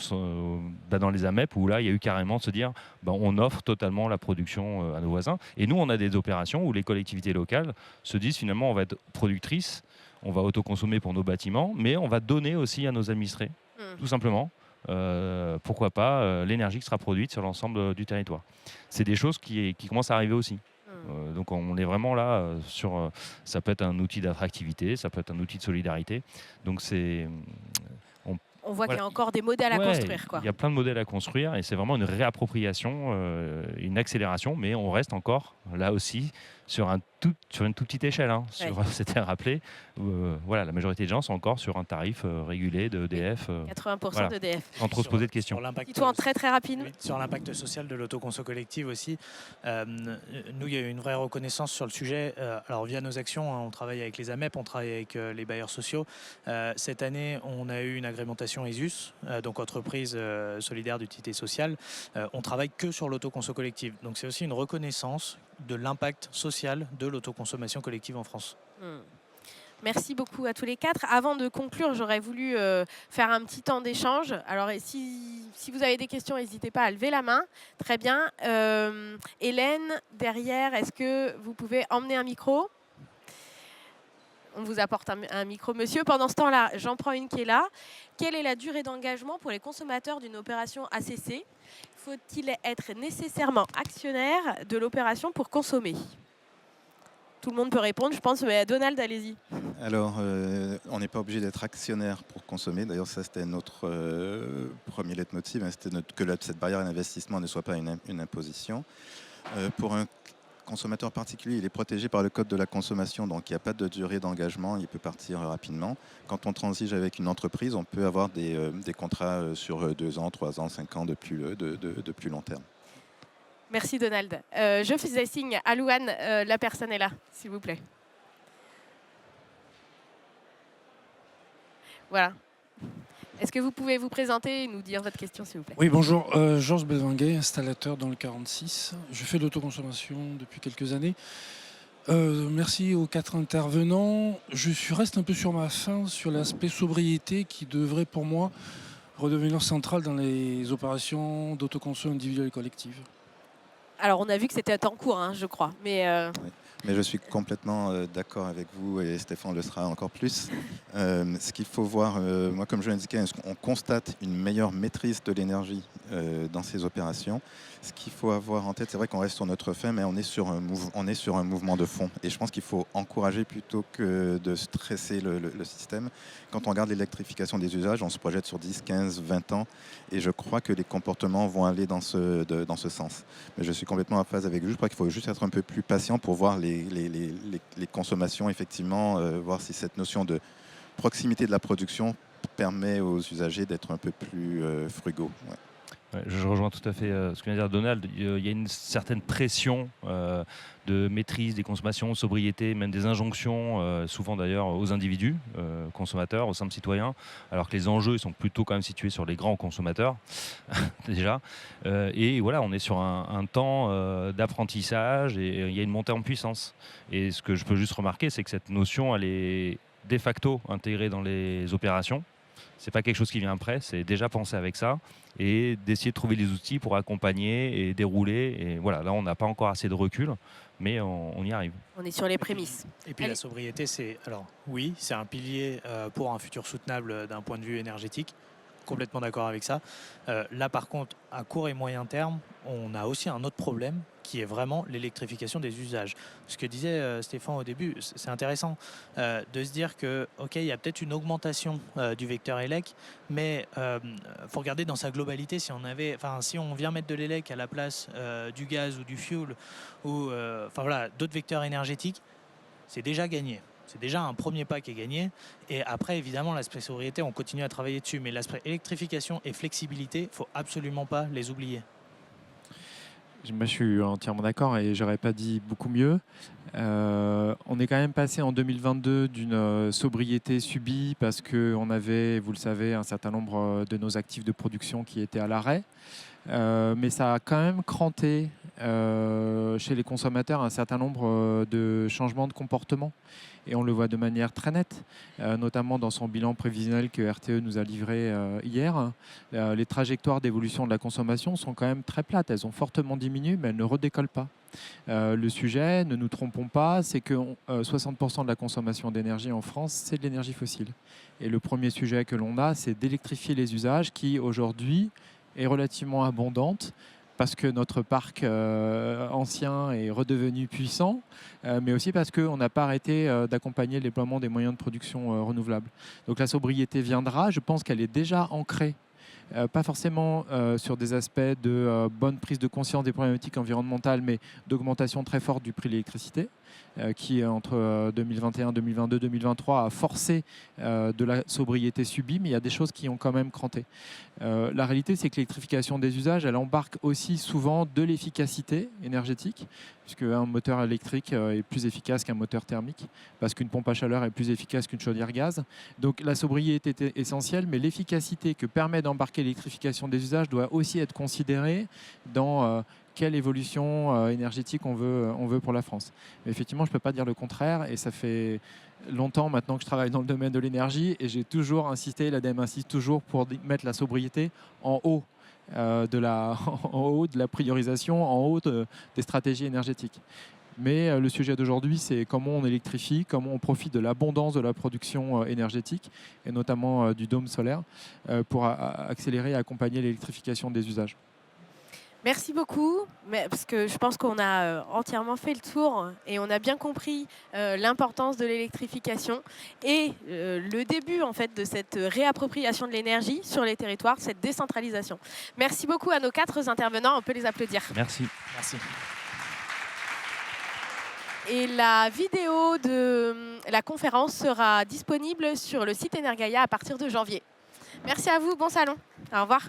dans les AMEP, où là, il y a eu carrément de se dire, on offre totalement la production à nos voisins. Et nous, on a des opérations où les collectivités locales se disent, finalement, on va être productrice, on va autoconsommer pour nos bâtiments, mais on va donner aussi à nos administrés, tout simplement. Pourquoi pas l'énergie qui sera produite sur l'ensemble du territoire. C'est des choses qui commencent à arriver aussi. Donc on est vraiment là sur... ça peut être un outil d'attractivité, ça peut être un outil de solidarité. Donc c'est... On voit qu'il y a Voilà. encore des modèles à Ouais, construire, quoi. il y a plein de modèles à construire et c'est vraiment une réappropriation, une accélération, mais on reste encore là aussi sur une toute petite échelle. C'était rappelé. Voilà, la majorité des gens sont encore sur un tarif régulé de EDF. 80% Voilà. d'EDF. Sans trop se poser de questions. Dis-toi en très très rapide. Oui, sur l'impact social de l'autoconso collective aussi, nous, il y a eu une vraie reconnaissance sur le sujet. Alors, via nos actions, on travaille avec les AMEP, on travaille avec les bailleurs sociaux. Cette année, on a eu une agrémentation ESUS, donc entreprise solidaire d'utilité sociale. On travaille que sur l'autoconso collective. Donc, c'est aussi une reconnaissance de l'impact social de l'autoconsommation collective en France. Merci beaucoup à tous les quatre. Avant de conclure, j'aurais voulu faire un petit temps d'échange. Alors, si vous avez des questions, n'hésitez pas à lever la main. Très bien. Hélène, derrière, est-ce que vous pouvez emmener un micro ? On vous apporte un micro, monsieur. Pendant ce temps-là, j'en prends une qui est là. Quelle est la durée d'engagement pour les consommateurs d'une opération ACC ? Faut-il être nécessairement actionnaire de l'opération pour consommer ? Tout le monde peut répondre, je pense, mais Donald, allez-y. Alors, on n'est pas obligé d'être actionnaire pour consommer. D'ailleurs, ça, c'était notre premier leitmotiv, c'était que cette barrière à l'investissement ne soit pas une imposition. Pour un consommateur particulier, il est protégé par le code de la consommation, donc il n'y a pas de durée d'engagement, il peut partir rapidement. Quand on transige avec une entreprise, on peut avoir des contrats sur 2 ans, 3 ans, 5 ans de plus long terme. Merci Donald. Je faisais signe à Louane, la personne est là, s'il vous plaît. Voilà. Est-ce que vous pouvez vous présenter et nous dire votre question, s'il vous plaît ? Oui, bonjour. Georges Bézinguet, installateur dans le 46. Je fais de l'autoconsommation depuis quelques années. Merci aux 4 intervenants. Reste un peu sur ma faim sur l'aspect sobriété qui devrait pour moi redevenir central dans les opérations d'autoconsommation individuelle et collective. Alors, on a vu que c'était en cours, je crois. Mais Oui. Mais je suis complètement d'accord avec vous et Stéphane le sera encore plus. Ce qu'il faut voir, moi comme je l'indiquais, on constate une meilleure maîtrise de l'énergie dans ces opérations. Ce qu'il faut avoir en tête, c'est vrai qu'on reste sur notre fin, mais on est sur un mouvement de fond. Et je pense qu'il faut encourager plutôt que de stresser le système. Quand on regarde l'électrification des usages, on se projette sur 10, 15, 20 ans. Et je crois que les comportements vont aller dans ce sens. Mais je suis complètement en phase avec vous. Je crois qu'il faut juste être un peu plus patient pour voir les consommations, effectivement, voir si cette notion de proximité de la production permet aux usagers d'être un peu plus frugaux. Ouais. Ouais, je rejoins tout à fait ce que vient de dire Donald. Il y a une certaine pression de maîtrise des consommations, sobriété, même des injonctions, souvent d'ailleurs aux individus, consommateurs, aux simples citoyens, alors que les enjeux sont plutôt quand même situés sur les grands consommateurs, déjà. Et voilà, on est sur un temps d'apprentissage et il y a une montée en puissance. Et ce que je peux juste remarquer, c'est que cette notion, elle est de facto intégrée dans les opérations. C'est pas quelque chose qui vient après, c'est déjà pensé avec ça et d'essayer de trouver les outils pour accompagner et dérouler. Et voilà, là, on n'a pas encore assez de recul, mais on y arrive. on est sur les prémices. Et puis la sobriété, c'est un pilier pour un futur soutenable d'un point de vue énergétique. Complètement d'accord avec ça. Là, par contre, à court et moyen terme, on a aussi un autre problème qui est vraiment l'électrification des usages. Ce que disait Stéphane au début, c'est intéressant de se dire que, ok, il y a peut-être une augmentation du vecteur élec, mais faut regarder dans sa globalité si on vient mettre de l'élec à la place du gaz ou du fuel ou d'autres vecteurs énergétiques, c'est déjà gagné. C'est déjà un premier pas qui est gagné. Et après, évidemment, l'aspect sobriété, on continue à travailler dessus. Mais l'aspect électrification et flexibilité, il ne faut absolument pas les oublier. Moi, je suis entièrement d'accord et j'aurais pas dit beaucoup mieux. On est quand même passé en 2022 d'une sobriété subie parce qu'on avait, vous le savez, un certain nombre de nos actifs de production qui étaient à l'arrêt. Mais ça a quand même cranté chez les consommateurs un certain nombre de changements de comportement. Et on le voit de manière très nette, notamment dans son bilan prévisionnel que RTE nous a livré hier. Les trajectoires d'évolution de la consommation sont quand même très plates. Elles ont fortement diminué, mais elles ne redécollent pas. Le sujet, ne nous trompons pas, c'est que 60% de la consommation d'énergie en France, c'est de l'énergie fossile. Et le premier sujet que l'on a, c'est d'électrifier les usages qui, aujourd'hui, est relativement abondante parce que notre parc ancien est redevenu puissant, mais aussi parce qu'on n'a pas arrêté d'accompagner le déploiement des moyens de production renouvelables. Donc la sobriété viendra, je pense qu'elle est déjà ancrée. Pas forcément sur des aspects de bonne prise de conscience des problématiques environnementales, mais d'augmentation très forte du prix de l'électricité, qui entre 2021, 2022, 2023 a forcé de la sobriété subie, mais il y a des choses qui ont quand même cranté. La réalité, c'est que l'électrification des usages, elle embarque aussi souvent de l'efficacité énergétique, puisque un moteur électrique est plus efficace qu'un moteur thermique, parce qu'une pompe à chaleur est plus efficace qu'une chaudière gaz. Donc la sobriété est essentielle, mais l'efficacité que permet d'embarquer l'électrification des usages doit aussi être considérée dans quelle évolution énergétique on veut pour la France. Mais effectivement, je ne peux pas dire le contraire, et ça fait longtemps maintenant que je travaille dans le domaine de l'énergie, et j'ai toujours insisté, l'ADEME insiste toujours pour mettre la sobriété en haut. En haut de la priorisation, en haut des stratégies énergétiques. Mais le sujet d'aujourd'hui, c'est comment on électrifie, comment on profite de l'abondance de la production énergétique, et notamment du dôme solaire, pour accélérer et accompagner l'électrification des usages. Merci beaucoup, parce que je pense qu'on a entièrement fait le tour et on a bien compris l'importance de l'électrification et le début en fait de cette réappropriation de l'énergie sur les territoires, cette décentralisation. Merci beaucoup à nos 4 intervenants, on peut les applaudir. Merci. Merci. Et la vidéo de la conférence sera disponible sur le site Energaia à partir de janvier. Merci à vous, bon salon. Au revoir.